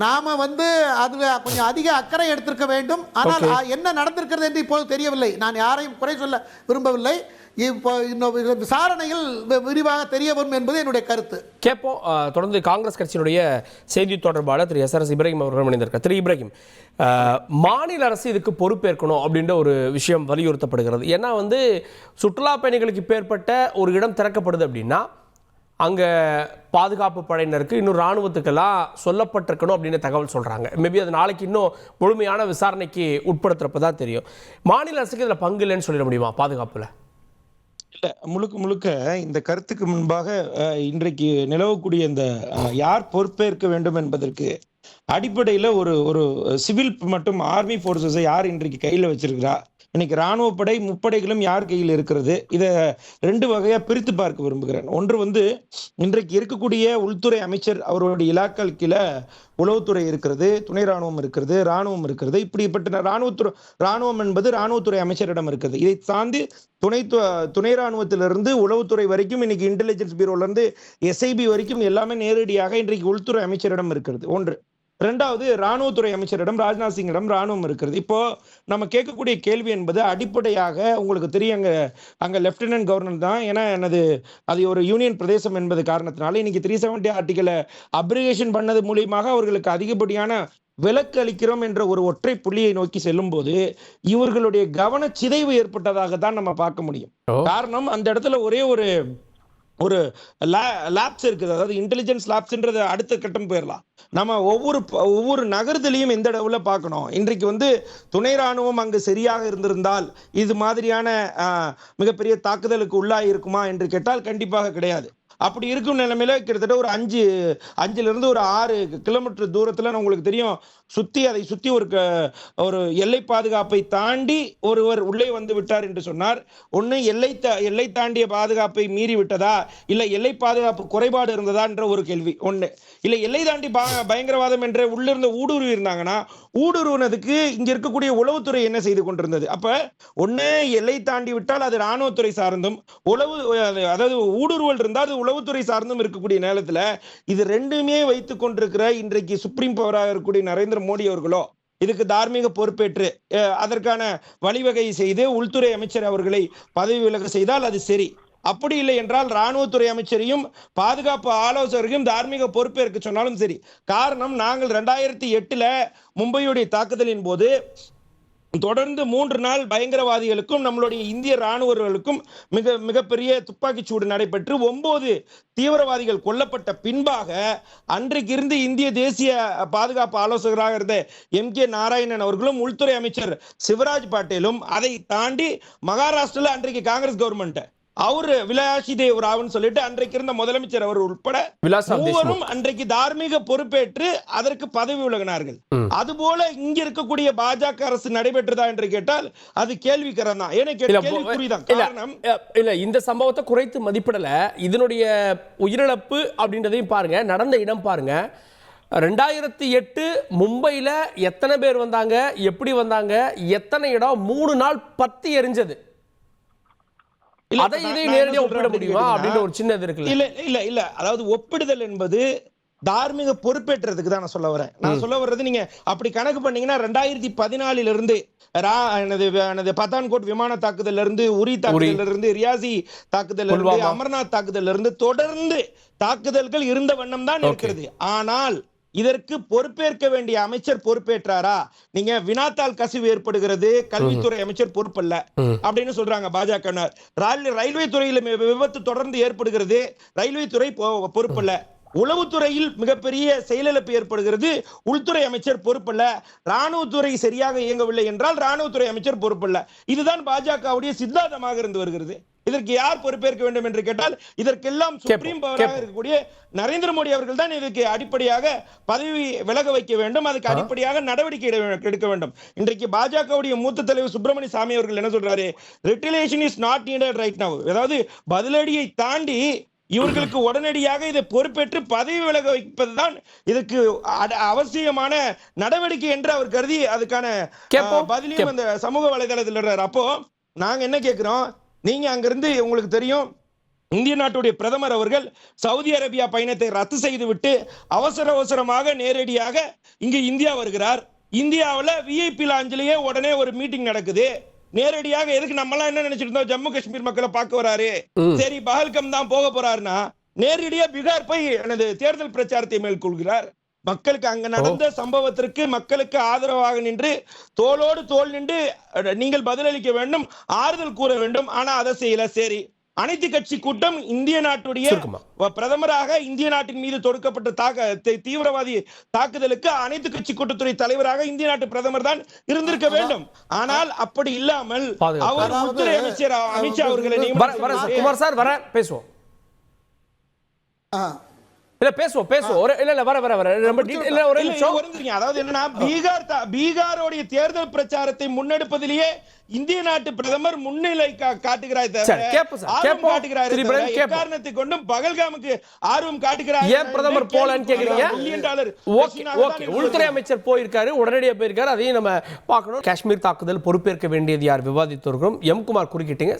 Speaker 5: நாம் வந்து அதில் கொஞ்சம் அதிக அக்கறை எடுத்திருக்க வேண்டும். ஆனால் என்ன நடந்திருக்கிறது என்று இப்போது தெரியவில்லை. நான் யாரையும் குறை சொல்ல விரும்பவில்லை. இப்போ இன்னும் விசாரணையில் விரிவாக தெரிய வரும் என்பது என்னுடைய கருத்து.
Speaker 1: கேட்போம். தொடர்ந்து காங்கிரஸ் கட்சியினுடைய செய்தி தொடர்பாளர் திரு SRS இப்ராஹிம் அவர்கள் இணைந்திருக்கார். திரு இப்ராஹிம், மாநில அரசு இதுக்கு பொறுப்பேற்கணும் அப்படின்ற ஒரு விஷயம் வலியுறுத்தப்படுகிறது. ஏன்னா வந்து சுற்றுலா பயணிகளுக்கு இப்பேற்பட்ட ஒரு இடம் திறக்கப்படுது அப்படின்னா அங்கே பாதுகாப்பு படையினருக்கு இன்னும் இராணுவத்துக்கெல்லாம் சொல்லப்பட்டிருக்கணும் அப்படின்னு தகவல் சொல்கிறாங்க. மேபி அது நாளைக்கு இன்னும் முழுமையான விசாரணைக்கு உட்படுத்துறப்ப தான் தெரியும். மாநில அரசுக்கு இதில் பங்கு இல்லைன்னு சொல்லிட முடியுமா பாதுகாப்பில்?
Speaker 6: இல்ல, முழுக்க இந்த கருத்துக்கு முன்பாக இன்றைக்கு நிலவக்கூடிய இந்த யார் பொறுப்பேற்க வேண்டும் என்பதற்கு அடிப்படையில் ஒரு சிவில் மற்றும் ஆர்மி போர்சஸை யார் இன்றைக்கு கையில் வச்சிருக்கிறா, இன்னைக்கு ராணுவ படை முப்படைகளும் யார் கையில் இருக்கிறது, இதை 2 வகையா பிரித்து பார்க்க விரும்புகிறேன். ஒன்று வந்து இன்றைக்கு இருக்கக்கூடிய உள்துறை அமைச்சர் அவருடைய இலாக்கள் கீழே உளவுத்துறை இருக்கிறது, துணை ராணுவம் இருக்கிறது, ராணுவம் இருக்கிறது. இப்படிப்பட்ட ராணுவம் என்பது ராணுவத்துறை அமைச்சரிடம் இருக்கிறது. இதை தாண்டி துணை ராணுவத்திலிருந்து உளவுத்துறை வரைக்கும், இன்னைக்கு இன்டெலிஜென்ஸ் பியூரோல இருந்து SIB வரைக்கும் எல்லாமே நேரடியாக இன்றைக்கு உள்துறை அமைச்சரிடம் இருக்கிறது. ஒன்று. 2வது, ராணுவத்துறை அமைச்சரிடம், ராஜ்நாத் சிங்கிடம் ராணுவம் இருக்கிறது. இப்போ நம்ம கேட்கக்கூடிய கேள்வி என்பது அடிப்படையாக உங்களுக்கு தெரியும், அங்க லெப்டினன்ட் கவர்னர் தான். ஏன்னா அது ஒரு யூனியன் பிரதேசம் என்பது காரணத்தினால இன்னைக்கு 370 ஆர்டிகலை அப்ரிகேஷன் பண்ணது மூலியமாக அவர்களுக்கு அதிகப்படியான விலக்கு அளிக்கிறோம் என்ற ஒரு ஒற்றை புள்ளியை நோக்கி செல்லும் போது இவர்களுடைய கவனச்சிதைவு ஏற்பட்டதாக தான் நம்ம பார்க்க முடியும். காரணம், அந்த இடத்துல ஒரே ஒரு லேப்ஸ் இருக்குது. அதாவது இன்டெலிஜென்ஸ் லேப்ஸ்ன்றது அடுத்த கட்டம் போயிடலாம். நம்ம ஒவ்வொரு நகரத்திலையும் எந்த அளவுல பார்க்கணும். இன்றைக்கு வந்து துணை ராணுவம் அங்கு சரியாக இருந்திருந்தால் இது மாதிரியான மிகப்பெரிய தாக்குதலுக்கு உள்ளாகி இருக்குமா என்று கேட்டால் கண்டிப்பாக கிடையாது. அப்படி இருக்கும் நிலைமையில கிட்டத்தட்ட ஒரு 5 to 6 கிலோமீட்டர் தூரத்துல உங்களுக்கு தெரியும், அதை சுத்தி ஒரு எல்லை பாதுகாப்பை தாண்டி ஒருவர் உள்ளே வந்து விட்டார் என்று சொன்னார். ஒண்ணு எல்லை தாண்டிய பாதுகாப்பை மீறி விட்டதா, இல்ல எல்லை பாதுகாப்பு குறைபாடு இருந்ததா என்ற ஒரு கேள்வி ஒண்ணு. இல்ல எல்லை தாண்டி பயங்கரவாதம் என்ற உள்ளிருந்த ஊடுருவி இருந்தாங்கன்னா ஊடுருவனதுக்கு இங்க இருக்கக்கூடிய உளவுத்துறை என்ன செய்து கொண்டிருந்தது? அப்ப ஒண்ணு எல்லை தாண்டி விட்டால் அது ராணுவத்துறை சார்ந்தும், அதாவது ஊடுருவல் இருந்தால் அது உளவுத்துறை சார்ந்தும் இருக்கக்கூடிய நேரத்துல இது 2மே வைத்துக் கொண்டிருக்கிற இன்றைக்கு சுப்ரீம் பவராக இருக்கக்கூடிய நரேந்திர மோடி அவர்களோ இதுக்கு தார்மீக பொறுப்பேற்று அதற்கான வழிவகை செய்து உள்துறை அமைச்சர் அவர்களை பதவி விலக செய்தால் அது சரி. அப்படி இல்லை என்றால் ராணுவத்துறை அமைச்சரையும் பாதுகாப்பு ஆலோசகரையும் தார்மீக பொறுப்பேற்க சொன்னாலும் சரி. காரணம், நாங்கள் 2008 மும்பையுடைய தாக்குதலின் போது தொடர்ந்து 3 நாள் பயங்கரவாதிகளுக்கும் நம்மளுடைய இந்திய ராணுவர்களுக்கும் மிகப்பெரிய துப்பாக்கிச் சூடு நடைபெற்று 9 தீவிரவாதிகள் கொல்லப்பட்ட பின்பாக அன்றைக்கு இருந்து இந்திய தேசிய பாதுகாப்பு ஆலோசகராக இருந்த MK நாராயணன் அவர்களும் உள்துறை அமைச்சர் சிவராஜ் பாட்டீலும் அதை தாண்டி மகாராஷ்டிரால அன்றைக்கு காங்கிரஸ் கவர்மெண்ட் அவரு விலாசி தேவ் ராவ்னு சொல்லிட்டு அன்றைக்கு இருந்த முதலமைச்சர் அவர் உட்பட மூவரும் அன்றைக்கு தார்மீக பொறுப்பேற்று அதற்கு பதவி விலகினார்கள். அதுபோல இங்க இருக்கக்கூடிய பாஜக அரசு நடைபெற்றதா என்று கேட்டால் அது கேள்விக்கரம் தான்.
Speaker 1: காரணம் இல்ல, இந்த சம்பவத்தை குறைத்து மதிப்பிடல. இதனுடைய உயிரிழப்பு அப்படின்றதையும் பாருங்க, நடந்த இடம் பாருங்க. 2008 மும்பையில் எத்தனை பேர் வந்தாங்க, எப்படி வந்தாங்க, எத்தனை இடம், 3 நாள் பத்தி எரிஞ்சது. அதை இதை நேரடியாக ஒப்பிட முடியுமா அப்படின்ற ஒரு சின்ன இது இருக்கு.
Speaker 6: இல்ல அதாவது ஒப்பிடுதல் என்பது தார்மீக பொறுப்பேற்றதுக்கு தான் நான் சொல்ல வரேன். நான் சொல்ல வர்றது நீங்க அப்படி கணக்கு பண்ணீங்கன்னா 2014 இருந்து பத்தான்கோட் விமான தாக்குதல் இருந்து, உரி தாக்குதல் இருந்து, ரியாசி தாக்குதல் இருந்து, அமர்நாத் தாக்குதல் இருந்து தொடர்ந்து தாக்குதல்கள் இருந்த வண்ணம் தான் இருக்கிறது. ஆனால் இதற்கு பொறுப்பேற்க வேண்டிய அமைச்சர் பொறுப்பேற்றாரா? நீங்க வினாத்தால் கசிவு ஏற்படுகிறது, கல்வித்துறை அமைச்சர் பொறுப்பல்ல அப்படின்னு சொல்றாங்க பாஜக. ரயில்வே துறையில் விபத்து தொடர்ந்து ஏற்படுகிறது, ரயில்வே துறை பொறுப்பல்ல. உளவுத்துறையில் மிகப்பெரிய செயலிழப்பு ஏற்படுகிறது, உள்துறை அமைச்சர் பொறுப்பல்ல. ராணுவத்துறை சரியாக இயங்கவில்லை என்றால் ராணுவத்துறை அமைச்சர் பொறுப்பல்ல. இதுதான் பாஜகவுடைய சித்தாந்தமாக இருந்து வருகிறது. இதற்கு யார் பொறுப்பேற்க வேண்டும் என்று கேட்டால் இதற்கெல்லாம் சுப்ரீம் பவராக இருக்கக்கூடிய நரேந்திர மோடி அவர்கள் தான் இதற்கு அடிப்படையாக பதவி விலக வைக்க வேண்டும், அதுக்கு அடிப்படையாக நடவடிக்கை எடுக்க வேண்டும். இன்றைக்கு பாஜகவுடைய மூத்த தலைவர் சுப்பிரமணிய சாமி அவர்கள் என்ன சொல்றாரு? Retaliation is not needed right now. அதாவது பதிலடியை தாண்டி இவர்களுக்கு உடனடியாக இதை பொறுப்பேற்று பதவி விலக வைப்பதுதான் இதுக்கு அவசியமான நடவடிக்கை என்று அவர் கருதி அதுக்கான பதிலையும் அந்த சமூக வலைதளத்தில். அப்போ நாங்க என்ன கேட்கிறோம், நீங்க அங்கிருந்து உங்களுக்கு தெரியும் இந்திய நாட்டுடைய பிரதமர் அவர்கள் சவுதி அரேபியா பயணத்தை ரத்து செய்துவிட்டு அவசரமாக நேரடியாக இங்கு இந்தியா வருகிறார். இந்தியாவில் VIP லாஞ்சிலேயே உடனே ஒரு மீட்டிங் நடக்குது. நேரடியாக எதுக்கு நம்ம எல்லாம் என்ன நினைச்சிட்டு இருந்தோம், ஜம்மு காஷ்மீர் மக்களை பார்க்க வராரு, சரி பஹல்கம் தான் போக போறாருன்னா நேரடியா பீகார் போய் எனது தேர்தல் பிரச்சாரத்தை மேற்கொள்கிறார். மக்களுக்கு அங்க நடந்த சம்பவத்திற்கு மக்களுக்கு ஆதரவாக நின்று தோளோடு தோள் நின்று நீங்கள் பதிலளிக்க வேண்டும், ஆறுதல் கூற வேண்டும். ஆனா அதை செய்யல. சரி, அனைத்து கட்சி கூட்டம் இந்திய நாட்டுடைய பிரதமராக இந்திய நாட்டின் மீது தொடுக்கப்பட்ட தீவிரவாதி தாக்குதலுக்கு அனைத்து கட்சி கூட்டத்துறை தலைவராக இந்திய நாட்டு பிரதமர் தான் இருந்திருக்க வேண்டும். ஆனால் அப்படி இல்லாமல் அவர் உள்துறை அமைச்சர் அமித்ஷா அவர்களை
Speaker 1: குமார் சார் வர பேசுவோம். இல்ல பேசுவோம் ஒரு நிமிஷம்.
Speaker 6: அதாவது என்னன்னா பீகாரோடைய தேர்தல் பிரச்சாரத்தை முன்னெடுப்பதிலேயே இந்திய நாட்டு பிரதமர் முன்னிலை காட்டுகிறார், காரணத்தை கொண்டும் பகல்காமுக்கு ஆர்வம் காட்டுகிறார்.
Speaker 1: ஏன் பிரதமர் போலன்னு கேக்குறீங்க? உள்துறை அமைச்சர் போயிருக்காரு, உடனடியா போயிருக்காரு, அதையும் நம்ம பார்க்கணும். காஷ்மீர் தாக்குதல் பொறுப்பேற்க வேண்டியது யார் விவாதித்து வருகிறோம். குமார் குறுக்கிட்டீங்க.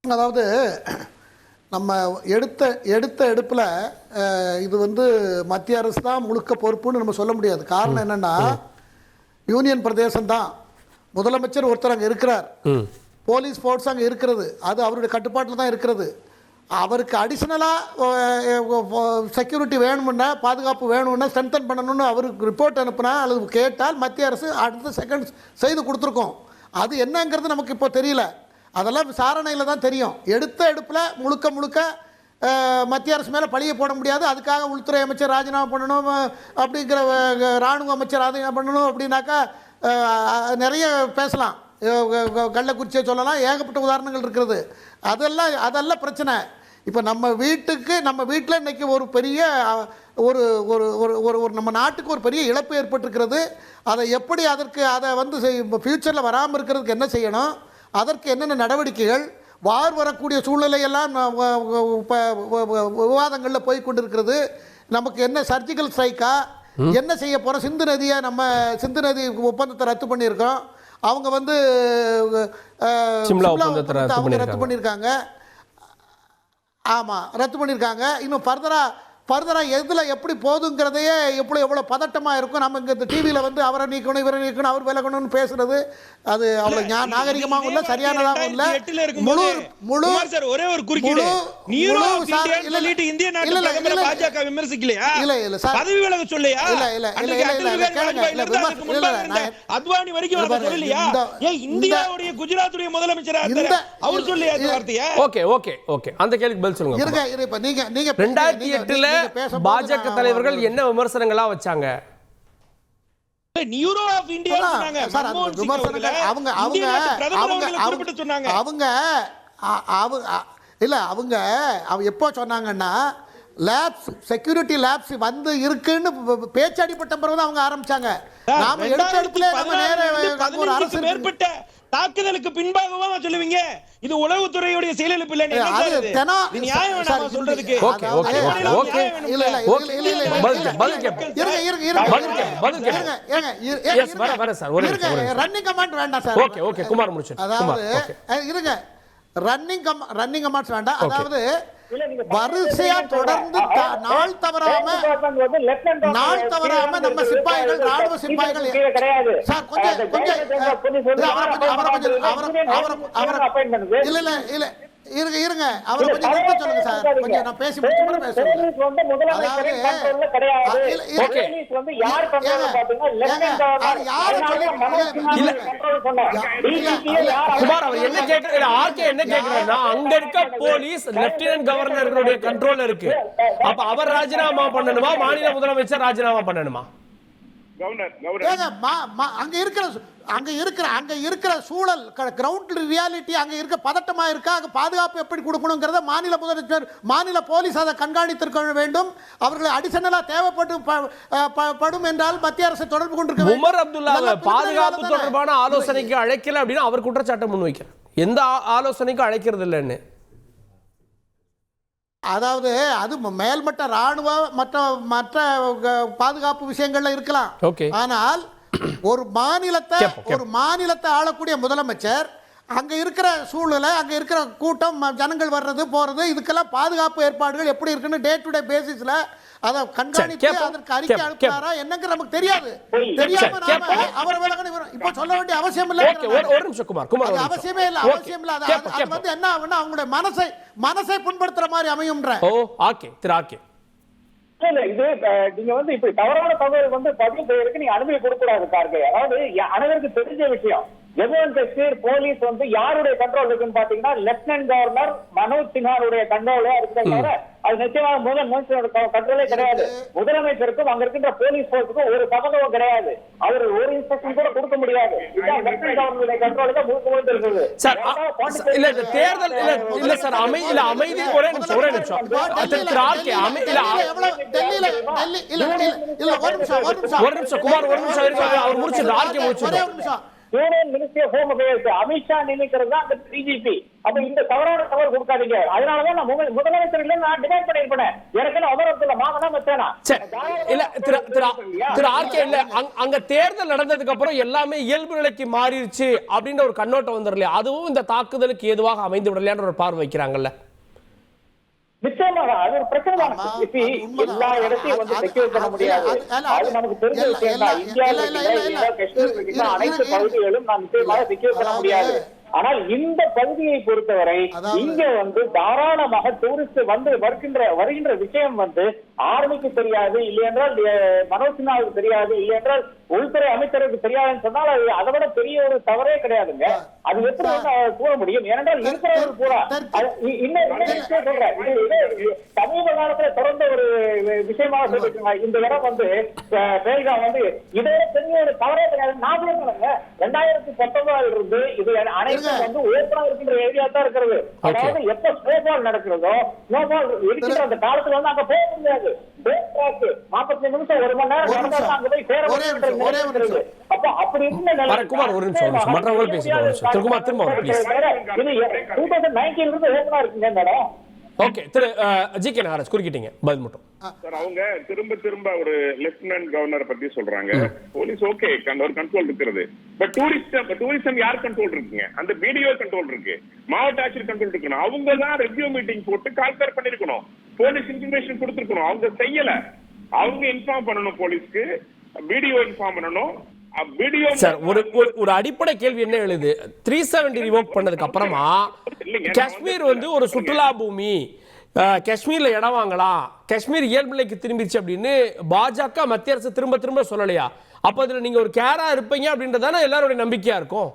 Speaker 5: அதாவது நம்ம எடுப்பில் இது மத்திய அரசு தான் முழுக்க பொறுப்புன்னு நம்ம சொல்ல முடியாது. காரணம் என்னன்னா, யூனியன் பிரதேசம் தான், முதலமைச்சர் ஒருத்தர் அங்கே இருக்கிறார், போலீஸ் ஃபோர்ஸ் அங்கே இருக்கிறது, அது அவருடைய கட்டுப்பாட்டில் தான் இருக்கிறது. அவருக்கு அடிஷ்னலாக செக்யூரிட்டி வேணும்னா, பாதுகாப்பு வேணும்னா, ஸ்ட்ரென்தன் பண்ணணும்னு அவருக்கு ரிப்போர்ட் அனுப்புனா அல்லது கேட்டால் மத்திய அரசு அடுத்த செகண்ட் செய்து கொடுத்துருக்கோம். அது என்னங்கிறது நமக்கு இப்போ தெரியல, அதெல்லாம் விசாரணையில் தான் தெரியும். எடுப்பில் முழுக்க மத்திய அரசு மேலே பழியை போட முடியாது. அதுக்காக உள்துறை அமைச்சர் ராஜினாமா பண்ணணும், அப்படிங்கிற இராணுவ அமைச்சர் ராஜினாமா பண்ணணும் அப்படின்னாக்கா நிறைய பேசலாம், கள்ளக்குறிச்சியை சொல்லலாம், ஏகப்பட்ட உதாரணங்கள் இருக்கிறது. அதெல்லாம் பிரச்சனை. இப்போ நம்ம வீட்டில் இன்றைக்கி ஒரு பெரிய ஒரு நம்ம நாட்டுக்கு ஒரு பெரிய இழப்பு ஏற்பட்டிருக்கிறது. அதை எப்படி அதை ஃப்யூச்சரில் வராமல் இருக்கிறதுக்கு என்ன செய்யணும், அதற்கு என்னென்ன நடவடிக்கைகள், வார் வரக்கூடிய சூழ்நிலையெல்லாம் விவாதங்களில் போய் கொண்டிருக்கிறது. நமக்கு என்ன சர்ஜிக்கல் ஸ்ட்ரைக்கா, என்ன செய்ய போகிறோம்? சிந்து நதி ஒப்பந்தத்தை ரத்து பண்ணியிருக்கோம், அவங்க ரத்து பண்ணியிருக்காங்க. ஆமாம், ரத்து பண்ணியிருக்காங்க. இன்னும் ஃபர்தரா எதுல எப்படி போகுதுங்கிறதையே எவ்வளவு பதட்டமா இருக்கும். நம்ம இங்க இந்த டிவியில வந்து அவரை நீக்கணும் இவரை நீக்கணும் அவர் விலகணும்னு பேசுறது அது அவ்வளவு நாகரிகமாகவும் இல்ல சரியானதாகவும் இல்ல. முழு முழு
Speaker 6: ஒரே ஒரு குறுக்கீடு இந்திய நாட்டு பிரதமரை பாஜக விமர்சிக்கலையா?
Speaker 5: இல்ல இல்ல சார்
Speaker 6: பதவி விலக சொல்லையா?
Speaker 5: இல்ல இல்ல இல்ல
Speaker 6: அத்வானி வரைக்கும் அவர் சொல்லலையா? ஏன் இந்தியாவுடைய குஜராத்துடைய முதலமைச்சரா அவர் சொல்லையா இந்த வார்த்தையை?
Speaker 1: ஓகே ஓகே ஓகே அந்த கேள்விக்கு பதில் சொல்லுங்க.
Speaker 5: இருங்க இப்ப நீங்க
Speaker 1: 2008 பாஜக தலைவர்கள் என்ன விமர்சனங்களா வச்சாங்க?
Speaker 6: நியூரோ ஆஃப் இந்தியா சொன்னாங்க.
Speaker 5: அவங்க எப்போ சொன்னாங்கன்னா லேப்ஸ் செக்யூரிட்டி லேப்ஸ் வந்து இருக்குன்னு பேச்சு அடிப்பட்ட பிறகு அவங்க ஆரம்பிச்சாங்க. நாம எடுத்த இடத்துல நம்ம நேர ஒரு அரசு
Speaker 6: மேற்பட்ட தாக்குதலுக்கு பின்பாகவா சொல்லுவீங்க இது உளவுத்துறையுடைய செயலிழப்பு இல்ல? நியாயம் வேணாமா சொல்றதுக்கு?
Speaker 1: ஓகே ஓகே ஓகே
Speaker 5: இல்ல இல்ல ரன்னிங் கமாண்ட் வேண்டாம் சார்.
Speaker 1: ஓகே ஓகே குமார் முடிச்சு.
Speaker 5: அதாவது இருங்க ரன்னிங் கமாண்ட்ஸ் வேண்டாம். அதாவது வரிசையா தொடர்ந்து நாள் தவறாம நம்ம சிப்பாய்கள் ராணுவ சிப்பாய்கள் சார் இல்ல இல்ல இருங்க அவரை கொஞ்சம் நிறுத்த சொல்லுங்க சார். கொஞ்சம் நான் பேசி முடிச்சு
Speaker 1: குமார் அவர் என்ன கேட்கிறார்? ஆர்கே என்ன கேட்கிறாருன்னா அங்க இருக்க போலீஸ் லெப்டினன்ட் கவர்னர்களுடைய கண்ட்ரோல்ல இருக்கு. அப்ப அவர் ராஜினாமா பண்ணணுமா மாநில முதலமைச்சர் ராஜினாமா பண்ணணுமா?
Speaker 5: அங்க இருக்கிற சூழல் கிரவுண்ட் ரியாலிட்டி அங்க இருக்க பதட்டமா இருக்கா அங்க பாதுகாப்பு எப்படி கொடுக்கணுங்கிறத மாநில முதலமைச்சர் மாநில போலீஸ் அதை கண்காணித்திருக்க வேண்டும். அவர்களை அடிஷனலா தேவைப்படும் என்றால் மத்திய அரசு தொடர்பு கொண்டிருக்க
Speaker 1: உமர் அப்துல்லா பாதுகாப்பு தொடர்பான ஆலோசனைக்கு அழைக்கல அப்படின்னு அவர் குற்றச்சாட்டை முன்வைக்கிறார். எந்த ஆலோசனைக்கும் அழைக்கிறது இல்லைன்னு.
Speaker 5: அதாவது அது மேல்மட்ட ராணுவ மற்ற பாதுகாப்பு விஷயங்கள்ல இருக்கலாம். ஆனால் ஒரு மாநிலத்தை ஆளக்கூடிய முதலமைச்சர் அங்க இருக்கிற சூழ்நிலை அங்க இருக்கிற கூட்டம் ஜனங்கள் வர்றது போறது இதுக்கெல்லாம் பாதுகாப்பு ஏற்பாடுகள் எப்படி இருக்குன்னு டே டு டே பேசிஸ்ல அதை கண்காணித்து அதற்கு அறிக்கை அனுப்புறாரா என்னங்க நமக்கு தெரியாது. தெரியாம நாம அவரை விலகணும் இப்ப சொல்ல வேண்டிய அவசியம் இல்ல.
Speaker 1: ஒரு நிமிஷம் குமார்
Speaker 5: அவசியமே இல்ல அது வந்து என்ன ஆகும்னா அவங்களுடைய மனசை புண்படுத்துற மாதிரி அமையும்ன்ற.
Speaker 1: ஓகே திரு ஆர்கே
Speaker 3: இது நீங்க வந்து இப்படி தவறான தகவல் வந்து பதிவு செய்யறதுக்கு நீங்க அனுமதி கொடுக்க கூடாது கார்கே. அதாவது அனைவருக்கு தெரிஞ்ச விஷயம் ஜம்மு அண்ட் காஷ்மீர் போலீஸ் வந்து யாருடைய கண்ட்ரோல் இருக்குன்னு பாத்தீங்கன்னா லெப்டினன்ட் கவர்னர் மனோஜ் சின்ஹாவுடைய கண்ட்ரோலே இருக்கிற அது நிச்சயமாக முதலமைச்சரோட கண்ட்ரோலே கிடையாது. முதலமைச்சருக்கும் அங்க இருக்கின்ற போலீஸ் போர்ஸுக்கும் ஒரு சம்பந்தமும் கிடையாது. அவர் ஒரு இன்ஸ்ட்ரக்ஷன் கூட கொடுக்க முடியாது. இதுதான் லெப்டினன்ட் கவர்னருடைய கண்ட்ரோல் தான் முழுக்க இருக்குது.
Speaker 1: இல்ல தேர்தல் இல்ல சார் அமைதி ஒரே நிமிஷம் குமார் ஒரு நிமிஷம் அவர் முடிச்சு ஆர்கே முடிச்சு
Speaker 3: union ministry of home affairs Amit Shah நியமிக்கிறது தான் அந்த டிஜிபி. அப்ப இந்த தவறான தகவல் கொடுக்காதீங்க. அதனாலதான் நான் முதலமைச்சர் இல்ல நான் டிமாண்ட் பண்ணிருப்பேன். எனக்கு அவரத்துல மாமனா மச்சானா
Speaker 1: இல்ல திரு ஆர்கே இல்ல அங்க தேர்தல் நடந்ததுக்கு அப்புறம் எல்லாமே இயல்பு நிலைக்கு மாறிடுச்சு அப்படின்ற ஒரு கண்ணோட்டம் வந்துடலையா? அதுவும் இந்த தாக்குதலுக்கு ஏதுவாக அமைந்து விடலையான்ற ஒரு பார்வை வைக்கிறாங்கல்ல.
Speaker 3: நிச்சயமாக அது ஒரு பிரச்சனை தான். எல்லா இடத்தையும் வந்து செக்யூர் பண்ண முடியாது. அது நமக்கு தெரிஞ்ச விஷயம் தான். இந்தியாவில் அனைத்து பகுதிகளும் நாம் நிச்சயமாக செக்யூர் பண்ண முடியாது. ஆனால் இந்த பகுதியை பொறுத்தவரை இங்க வந்து தாராளமாக டூரிஸ்ட் வந்து வருகின்ற விஷயம் வந்து ஆர்மிக்கு தெரியாது, இல்லை என்றால் மனோஜ் சின்ஹாவுக்கு தெரியாது, இல்லை என்றால் உள்துறை அமைச்சருக்கு தெரியாதுன்னு சொன்னால் அதை விட பெரிய ஒரு தவறே கிடையாதுங்க. அது எப்படி வந்து கூற முடியும்? ஏனென்றால் இருக்கிறவர்கள் கூட இன்னும் சொல்றேன், சமீப காலத்துல தொடர்ந்த ஒரு விஷயமாக சொல்லிட்டு இந்த இடம் வந்து பேல்காம் வந்து இதே பெரிய ஒரு தவறே கிடையாது. நான் சொல்லுங்க 2019 இருந்து இது அனைத்து வந்து ஓப்பனா இருக்கின்ற ஏரியா தான் இருக்கிறது. அதாவது எப்ப ஸ்னோபால் நடக்கிறதோ ஸ்னோபால் இருக்கிற அந்த காலத்துல வந்து அங்க போக முடியாது. 45 நிமிஷம் ஒரு மணி நேரம் நடந்தா அங்க போய் சேர முடியாது. அப்ப அப்படி இருந்த
Speaker 1: குமார் ஒரு நிமிஷம் மற்றவங்க பேசுங்க. திருக்குமார் திரும்ப
Speaker 3: 2019 இருந்து ஓப்பனா இருக்குங்க இந்த இடம்.
Speaker 1: ஓகே திரு ஜி.கே. நாகராஜ் குறுக்கிட்டீங்க, பதில் மட்டும்.
Speaker 4: சார் அவங்க திரும்ப ஒரு லெப்டினன்ட் கவர்னர் பத்தி சொல்றாங்க. போலீஸ் ஓகே, ஒரு கண்ட்ரோல் இருக்கிறது. பட் டூரிசம் யார் கண்ட்ரோல் இருக்குங்க? அந்த பிடிஓ கண்ட்ரோல் இருக்கு, மாவட்ட ஆட்சியர் கண்ட்ரோல் இருக்கணும். அவங்க தான் ரெவ்யூ மீட்டிங் போட்டு கால்குலேட் பண்ணிருக்கணும், போலீஸ் இன்ஃபர்மேஷன் கொடுத்திருக்கணும். அவங்க செய்யல. அவங்க இன்ஃபார்ம் பண்ணணும், போலீஸ்க்கு பிடிஓ இன்ஃபார்ம் பண்ணணும்.
Speaker 1: சார் ஒரு அடிப்படை கேள்வி என்ன எழுது, 370 ரிவோக் பண்ணதுக்கு அப்புறமா காஷ்மீர் வந்து ஒரு சுற்றுலா பூமி, காஷ்மீர்ல இடம் வாங்கலாம், காஷ்மீர் இயல்புலைக்கு திரும்பிடுச்சு அப்படின்னு பாஜக மத்திய அரசு திரும்ப சொல்லலையா? அப்ப இதுல நீங்க ஒரு கேரா இருப்பீங்க அப்படின்றதான எல்லாருடைய நம்பிக்கையா இருக்கும்.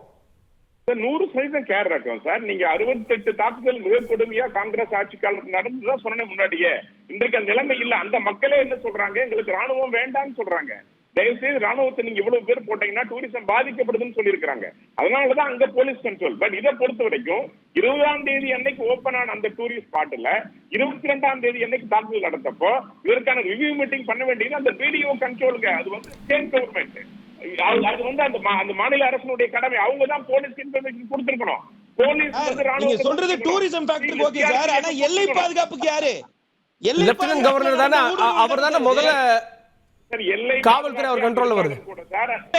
Speaker 4: 100% கேர் இருக்கும் சார். நீங்க 68 தாக்குதல் மிக கொடுமையா காங்கிரஸ் ஆட்சி காலத்தில் நடந்துதான் சொன்னேன் முன்னாடியே. இன்றைக்கு அந்த நிலைமை இல்ல. அந்த மக்களே என்ன சொல்றாங்க, எங்களுக்கு ராணுவம் வேண்டாம்னு சொல்றாங்க. தயவுசெய்து ராணுவத்தை நீங்க இவ்வளவு பேர் போட்டீங்கன்னா டூரிசம் பாதிக்கப்படுதுன்னு சொல்லியிருக்காங்க. அதனாலதான் அங்க போலீஸ் கண்ட்ரோல். பட் இதை பொறுத்த வரைக்கும் 20ஆம் தேதி அன்னைக்கு ஓபன் ஆன அந்த டூரிஸ்ட் ஸ்பாட்ல 22ஆம் தேதி அன்னைக்கு தாக்குதல் நடத்தப்போ இதற்கான ரிவ்யூ மீட்டிங் பண்ண வேண்டியது அந்த பிடிஓ கண்ட்ரோலுங்க. அது வந்து ஸ்டேட் கவர்மெண்ட், அது வந்து அந்த மாநில அரசினுடைய கடமை. அவங்க தான் போலீஸ் இன்ஃபர்மேஷன் கொடுத்திருக்கணும். போலீஸ் வந்து
Speaker 6: நீங்க சொல்றது டூரிசம் ஃபேக்டருக்கு ஓகே சார், ஆனா எல்லை பாதுகாப்புக்கு யாரு?
Speaker 1: லெப்டினன்ட் கவர்னர் தானே, அவர் தானே முதல்ல காவல்துறை அவர் கண்ட்ரோல்ல வருது.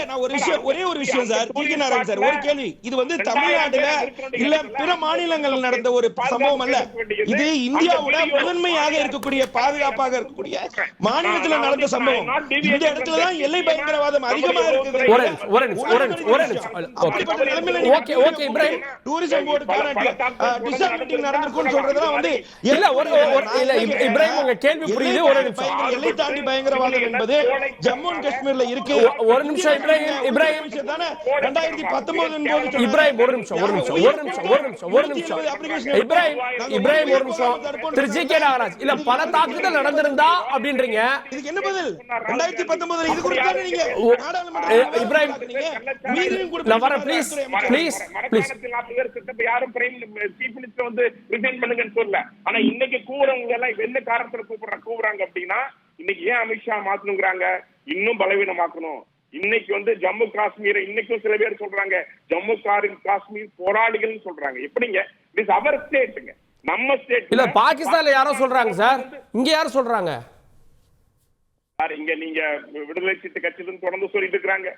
Speaker 6: நான் ஒரே ஒரு விஷயம் சார், ஜி.கே. சார், ஒரு கேள்வி. இது வந்து தமிழ்நாடுல இல்ல பிற மாநிலங்களில் நடந்த ஒரு சம்பவம் அல்ல. இது இந்தியாவோட முதன்மையாக இருக்கக்கூடிய பாதுகாப்பாக இருக்கக்கூடிய மாநிலத்தில் நடந்த சம்பவம். இந்த இடத்துல தான் எல்லை பயங்கரவாதம் அதிகமா இருக்குது.
Speaker 1: ஓகே இப்ராஹிம்,
Speaker 6: டூரிசம் போர்டுக்கான டிசார்ட் நடந்துருக்குன்னு சொல்றதெல்லாம் வந்து
Speaker 1: இல்ல இப்ராஹிம் உங்க கேள்வி புரியுது. ஒரு நிமிஷம்,
Speaker 6: எல்லை தாண்டி பயங்கரவாதம் என்பது ஜம்மு அண்ட் காஷ்மீர்ல இருக்கு.
Speaker 1: ஒரு நிமிஷம் இப்ராஹிம்
Speaker 6: 2019
Speaker 1: இப்ராஹிம் ஒரு நிமிஷம் இப்ராஹிம் ஒரு நிமிஷம். திரு ஜி.கே. நாகராஜ், இல்ல பல தாக்குதல் நடந்திருந்தா அப்படின்றீங்க,
Speaker 6: இதுக்கு என்ன பதில்? 2019 இது குறித்து நீங்க
Speaker 1: இப்ராஹிம் நான் வரேன், ப்ளீஸ்
Speaker 4: யாரும் சீஃப் மினிஸ்டர் வந்து ரிசைன் பண்ணுங்கன்னு சொல்லல. ஆனா இன்னைக்கு கூறவங்க எல்லாம் என்ன காரணத்துல கூப்பிடுறாங்க அப்படின்னா, இன்னைக்கு ஏன் அமித்ஷா மாத்தணுங்கிறாங்க, இன்னும் பலவீனமாக்கணும். இன்னைக்கு வந்து ஜம்மு காஷ்மீரை இன்னைக்கும் சில பேர் சொல்றாங்க ஜம்மு காஷ்மீர் போராளிகள் சொல்றாங்க. எப்படிங்க? இது அவர் ஸ்டேட்டுங்க, நம்ம ஸ்டேட்
Speaker 1: இல்ல. பாகிஸ்தான்ல யாரோ சொல்றாங்க சார், இங்க யாரும் சொல்றாங்க
Speaker 4: சார்? இங்க நீங்க விடுதலை சிறுத்தை கட்சியிலிருந்து தொடர்ந்து சொல்லிட்டு இருக்காங்க.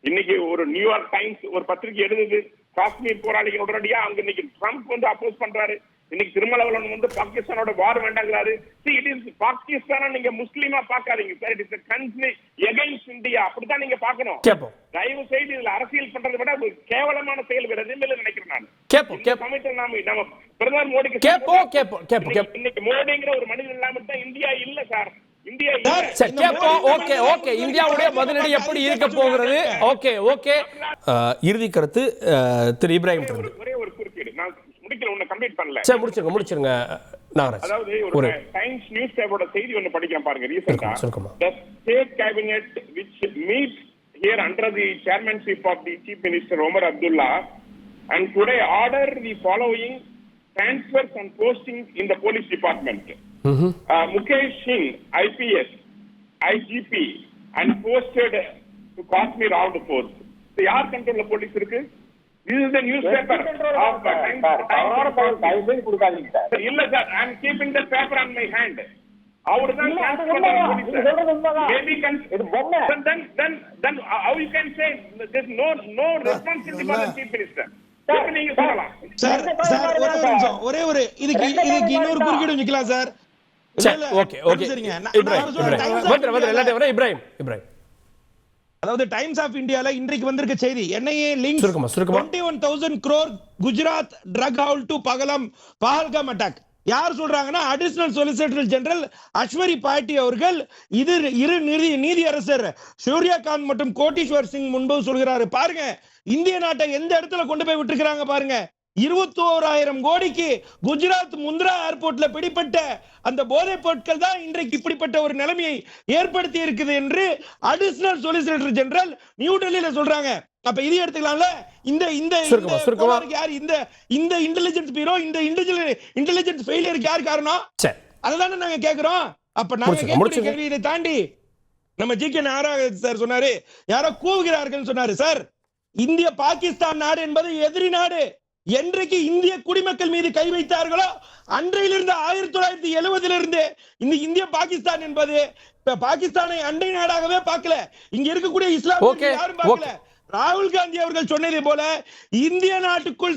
Speaker 4: இன்னைக்கு ஒரு நியூயார்க் டைம்ஸ் ஒரு பத்திரிகை எழுதுது, காஷ்மீர் போராளிகள் உடனடியா அங்க இன்னைக்கு ட்ரம்ப் வந்து அப்போஸ் பண்றாரு. இன்னைக்கு திருமலவளன் வந்து பாகிஸ்தானோட வார் வேண்டாங்கிறாரு. பாகிஸ்தான நீங்க முஸ்லீமா பாக்காதீங்க sir, it is a country against India. அப்படிதான் நீங்க பாக்கணும். தயவு செய்து இதுல அரசியல் பண்றதை விட ஒரு கேவலமான செயல் வேற எதுவுமே நினைக்கிறேன் நான். நம்ம பிரதமர் மோடிக்கு இன்னைக்கு மோடிங்கிற ஒரு மனிதன் இல்லாம தான் இந்தியா இல்ல சார். இந்தியா
Speaker 1: ஓகே இந்தியாவுடைய பதிலடி எப்படி இருக்க போகிறது? ஓகே இறுதி கருத்து திரு இப்ராஹிம்.
Speaker 4: ஒரே ஒரு குறுக்கீடு நான் முடிக்கல, ஒன்னு கம்ப்ளீட் பண்ணல.
Speaker 1: சரி முடிச்சிருங்க நாகராஜ்.
Speaker 4: அதாவது ஒரு டைம்ஸ் நியூஸ் பேப்பரோட செய்தி ஒன்னு படிக்கிறேன் பாருங்க. ரீசன்ட்டா the state cabinet which meets here under the chairmanship of the chief minister Omar Abdullah and today order the following transfers and postings in the police department. Mukesh Singh IPS IGP and posted to Kashmir Armed Force. So yaar control police irukku? This is the newspaper of Times. illa sir, I am keeping the paper on my hand. Our then maybe can then how you can say there's no responsibility for the chief minister? நீங்க சொல்லலாம்
Speaker 6: சார். ஒரே ஒரு இதுக்கு இன்னொரு குறுக்கீடு வைக்கலாம் சார்.
Speaker 1: இப்ராஹிம்,
Speaker 6: அதாவது டைம்ஸ் ஆஃப் இந்தியால இன்றைக்கு வந்திருக்க செய்தி NIA link 21,000 crore Gujarat drug haul to Pahalgam attack. யார் சொல்றாங்கன்னா அடிஷனல் சொலிசிட்டர் ஜெனரல் அஸ்வரி பாட்டி அவர்கள் இது இரு நீதியரசர் சூர்யகாந்த் மற்றும் கோட்டீஸ்வர் சிங் முன்பு சொல்கிறாரு. பாருங்க இந்திய நாட்டை எந்த இடத்துல கொண்டு போய் விட்டுருக்காங்க பாருங்க. 21,000 கோடிக்கு குஜராத் முந்த்ரா ஏர்போர்ட்ல பிடிப்பட்ட அந்த போதைப் பொருட்கள் தான் இன்றைக்கு இப்படிப்பட்ட ஒரு நிலைமையை ஏற்படுத்தி இருக்குது என்று அடிஷனல் சொலிசிட்டர் ஜெனரல் நியூ டெல்லியில சொல்றாங்க. அப்ப இது எடுத்துக்கலாம்ல. இந்த யார் இந்த இன்டெலிஜென்ஸ் பீரோ, இந்த இன்டெலிஜென்ஸ் ஃபெயிலியருக்கு யார் காரணம்? அததானே நாங்க கேக்குறோம். அப்ப நாங்க கேட்கிற கேள்வி இதை தாண்டி நம்ம ஜி.கே. நாகராஜ் சார் சொன்னாரு, யாரோ கூவுகிறார்கள் சொன்னாரு. சார், இந்திய பாகிஸ்தான் நாடு என்பது எதிரி நாடு. என்றைக்கு இந்திய குடிமக்கள் மீது கை வைத்தார்களோ அன்றையிலிருந்து 1970 இந்த இந்திய பாகிஸ்தான் என்பது பாகிஸ்தானை அண்டை நாடாகவே பார்க்கல. இங்க இருக்கக்கூடிய இஸ்லாமியர்கள் யாரும் பார்க்கல. ராகுல் காந்தி அவர்கள் சொன்னதை போல இந்திய நாட்டுக்குள்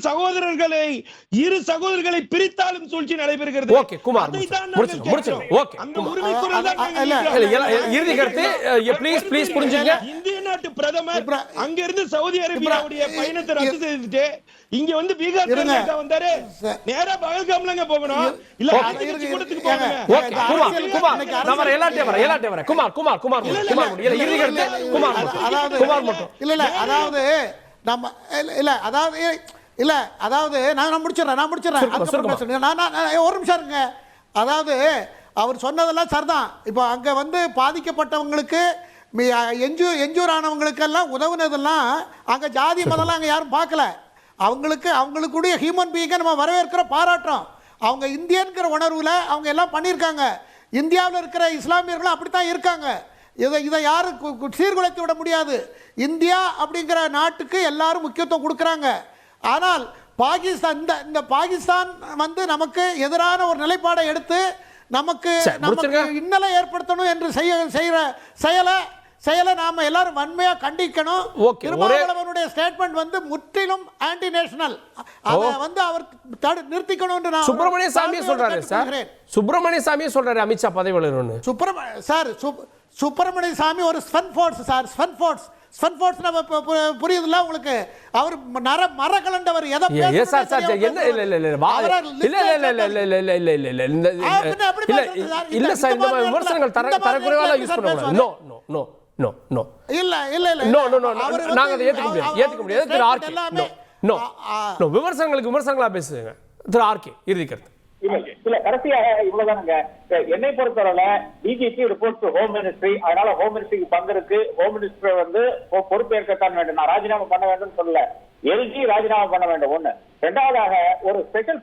Speaker 6: இரு சகோதரர்களை பிரித்தாலும் சூழ்ச்சி நடைபெறுகிறது.
Speaker 1: ஓகே குமார், ஓகே
Speaker 6: அந்த உரிமை குரல் தான்
Speaker 1: இறுதி கருத்து. ப்ளீஸ் புரிஞ்சுங்க.
Speaker 6: இந்திய நாட்டு பிரதமர் அங்க இருந்து சவுதி அரேபியாவுடைய பயணத்தை ரத்து செய்துட்டு இங்க வந்து பீகார் வந்தாரு. நேரா பகல்காம்லங்க போகணும். இல்ல கூட்டத்துக்கு போகணும்.
Speaker 1: ஓகே குமார் நம்ம எல்லாட்டே வர குமார் இறுதி கருத்து குமார் மட்டும்
Speaker 5: இல்ல அதாவது நம்ம இல்ல அதாவது நான் முடிச்சிடறேன். ஒரு நிமிஷம் இருங்க. அதாவது அவர் சொன்னதெல்லாம் சரிதான். இப்போ அங்க வந்து பாதிக்கப்பட்டவங்களுக்கு என்ஜூர் ஆனவங்களுக்கெல்லாம் உதவுனதெல்லாம் அங்க ஜாதி மதம்லாம் அங்க யாரும் பார்க்கல. அவங்களுக்குடைய ஹியூமன் பீயிங்கை நம்ம வரவேற்கிற பாராட்டுறோம். அவங்க இந்தியன்கிற உணர்வுல அவங்க எல்லாம் பண்ணியிருக்காங்க. இந்தியாவில் இருக்கிற இஸ்லாமியர்களும் அப்படித்தான் இருக்காங்க. இதை யாரும் சீர்குலைத்து விட முடியாது. இந்தியா அப்படிங்கிற நாட்டுக்கு எல்லாரும் முக்கியத்துவம் கொடுக்குறாங்க. ஆனால் பாகிஸ்தான் இந்த பாகிஸ்தான் வந்து நமக்கு எதிரான ஒரு நிலைப்பாடை எடுத்து நமக்கு இன்னலை ஏற்படுத்தணும் என்று செய்கிற செயலை நாம எல்லாரும் வன்மையா கண்டிக்கணும். திருமாவளவனுடைய ஸ்டேட்மெண்ட் வந்து முற்றிலும் ஆன்டி நேஷனல். அதை வந்து அவர் நிறுத்திக்கணும் என்று நான்
Speaker 1: சுப்பிரமணிய சாமியே சொல்றாரு சார். சுப்பிரமணிய சாமியே சொல்றாரு அமித்ஷா பதவி விலகணும்னு.
Speaker 5: சுப்பிரமணிய சாமி ஒரு spent force sir. Spent force புரியுதுல்ல உங்களுக்கு? அவர் மர கலண்டவர்.
Speaker 1: விமர்சனங்கள் தரக்குறைவாக யூஸ் பண்ணக்கூடாது. விமர்சனங்களுக்கு விமர்சனங்களா பேசுங்க திரு ஆர்கே. இறுதி கருத்து.
Speaker 3: இல்ல கடைசியாக இவ்வளவுதானுங்க. என்னை பொறுத்தவரை பிஜேபி ரிப்போர்ட் ஹோம் மினிஸ்ட்ரி. அதனால ஹோம் மினிஸ்ட்ரிக்கு பங்கு இருக்கு. ஹோம் மினிஸ்டர் வந்து பொறுப்பேற்கத்தான் வேண்டும். நான் ராஜினாமா பண்ண வேண்டும் சொல்லல. எல்ஜி ராஜினாமா பண்ண வேண்டும். ஒண்ணு. இரண்டாவதாக ஒரு ஸ்பெஷல்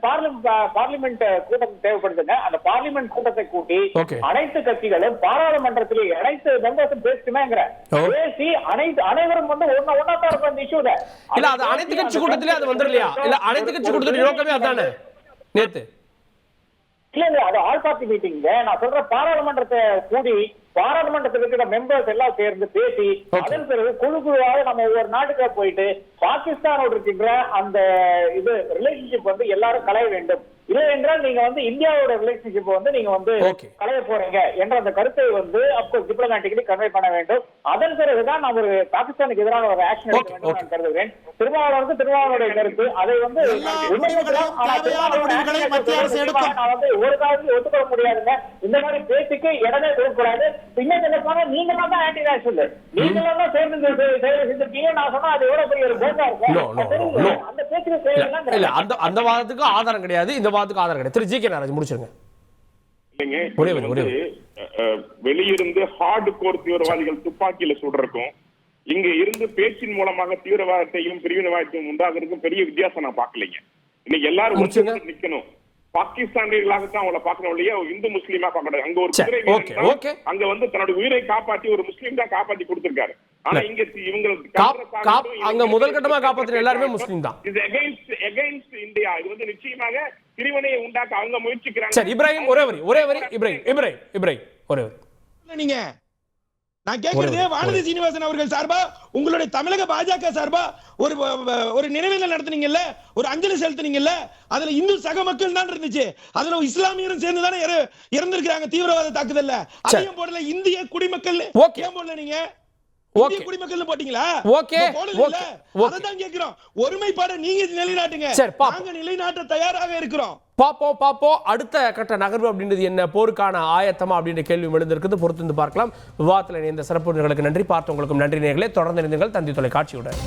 Speaker 3: பார்லிமெண்ட் கூட்டம் தேவைப்படுதுங்க. அந்த பார்லிமெண்ட் கூட்டத்தை கூட்டி அனைத்து கட்சிகளும் பாராளுமன்றத்திலே அனைத்து மெம்பர்ஸும் பேசுமேங்கிற பேசி அனைவரும் வந்து ஒன்னா தான் இருக்கும் அந்த இஷ்யூல.
Speaker 1: இல்ல அது அனைத்து கட்சி கூட்டத்திலே அது வந்துடலையா? இல்ல அனைத்து கட்சி கூட்டத்திலே நோக்கமே அதானே நேத்து?
Speaker 3: இல்ல அது ஆல் பார்ட்டி மீட்டிங்க. நான் சொல்ற பாராளுமன்றத்தை கூடி பாராளுமன்றத்தில் இருக்கிற மெம்பர்ஸ் எல்லாம் சேர்ந்து பேசி அதன் பிறகு குழுவாக நம்ம ஒவ்வொரு நாட்டுக்கு போயிட்டு பாகிஸ்தானோடு இருக்கின்ற அந்த இது ரிலேஷன்ஷிப் வந்து எல்லாரும் களைய வேண்டும். இல்லை என்றால் நீங்க வந்து இந்தியாவோட ரிலேஷன்ஷிப் வந்து நீங்க வந்து களைய போறீங்க என்ற அந்த கருத்தை வந்து அப்கோர்ஸ் டிப்ளமேட்டிக்கலி கன்வே பண்ண வேண்டும். அதன் பிறகுதான் நான் ஒரு பாகிஸ்தானுக்கு எதிரான ஒரு ஆக்ஷன் எடுக்க வேண்டும் நான் கருதுகிறேன். திருமாவளவனுடைய கருத்து அதை வந்து நான் வந்து ஒரு காலத்தில் ஒத்துக்கொள்ள முடியாதுங்க. இந்த மாதிரி பேச்சுக்கு இடமே கொடுக்கூடாது. பின்னாடி என்ன சொன்னா நீங்க தான் ஆன்டி நேஷனல், நீங்க தான் சேர்ந்து செயலை செஞ்சிருக்கீங்க. நான் சொன்னா அது எவ்வளவு பெரிய ஒரு போக்கா இருக்கும். அந்த பேச்சுக்கு
Speaker 1: அந்த வாதத்துக்கு ஆதாரம் கிடையாது, இந்த வாதத்துக்கு ஆதாரம் கிடையாது. திரு ஜி கே நாராஜ் முடிச்சிருங்க.
Speaker 4: வெளியிருந்து ஹார்ட் கோர் தீவிரவாதிகள் துப்பாக்கியில சுடுறதுக்கும் இங்க இருந்து பேச்சின் மூலமாக தீவிரவாதத்தையும் பிரிவினவாதத்தையும் உண்டாகிறதுக்கும் பெரிய வித்தியாசம் நான் பாக்கலைங்க. இன்னைக்கு எல்லாரும் நிக்கணும். பாகிஸ்தானியர்களாகத்தான் அவங்களை பார்க்கணும் இல்லையா? இந்து முஸ்லீமா பார்க்கணும். அங்க ஒரு குதிரை அங்க வந்து தன்னோட உயிரை காப்பாற்றி ஒரு முஸ்லீம் தான் காப்பாற்றி கொடுத்திருக்காரு. ஆனா இங்க இவங்க
Speaker 1: அங்க முதல் கட்டமா காப்பாற்றின எல்லாருமே முஸ்லீம் தான்.
Speaker 4: இது அகைன்ஸ்ட் இந்தியா. இது வந்து நிச்சயமாக பிரிவினையை உண்டாக்க அவங்க முயற்சிக்கிறாங்க.
Speaker 1: சரி இப்ராஹிம் ஒரே வரி இப்ராஹிம் ஒரே வரி.
Speaker 6: நீங்க நான் கேக்குறது வானதி சீனிவாசன் அவர்கள் சார்பா உங்களுடைய தமிழக பாஜக சார்பா ஒரு நினைவேந்தல் நடத்துனீங்கல்ல, ஒரு அஞ்சலி செலுத்துனீங்கல்ல, அதுல இந்து சக மக்கள் தான் இருந்துச்சு. அதுல இஸ்லாமியரும் சேர்ந்து தானே இறந்திருக்காங்க தீவிரவாத தாக்குதல்ல. அதையும் போடல. இந்திய குடிமக்கள் ஏன் போடல? நீங்க இந்திய குடிமக்கள் போட்டீங்களா? அதான் கேக்குறோம். ஒருமைப்பாட நீங்க நிலைநாட்டுங்க. நாங்க நிலைநாட்ட தயாராக இருக்கிறோம்.
Speaker 1: பாப்போ அடுத்த கட்ட நகர்வு அப்படின்றது என்ன, போருக்கான ஆயத்தமா அப்படின்ற கேள்வி எழுந்திருக்குது. பொறுத்து பார்க்கலாம். விவாதத்தில் இந்த சிறப்பு நிகழ்ச்சிக்கு நன்றி. பார்த்தவங்களுக்கும் நன்றி நேயர்களே. தொடர்ந்து இணைந்தீர்கள் தந்தி தொலைக்காட்சியுடன்.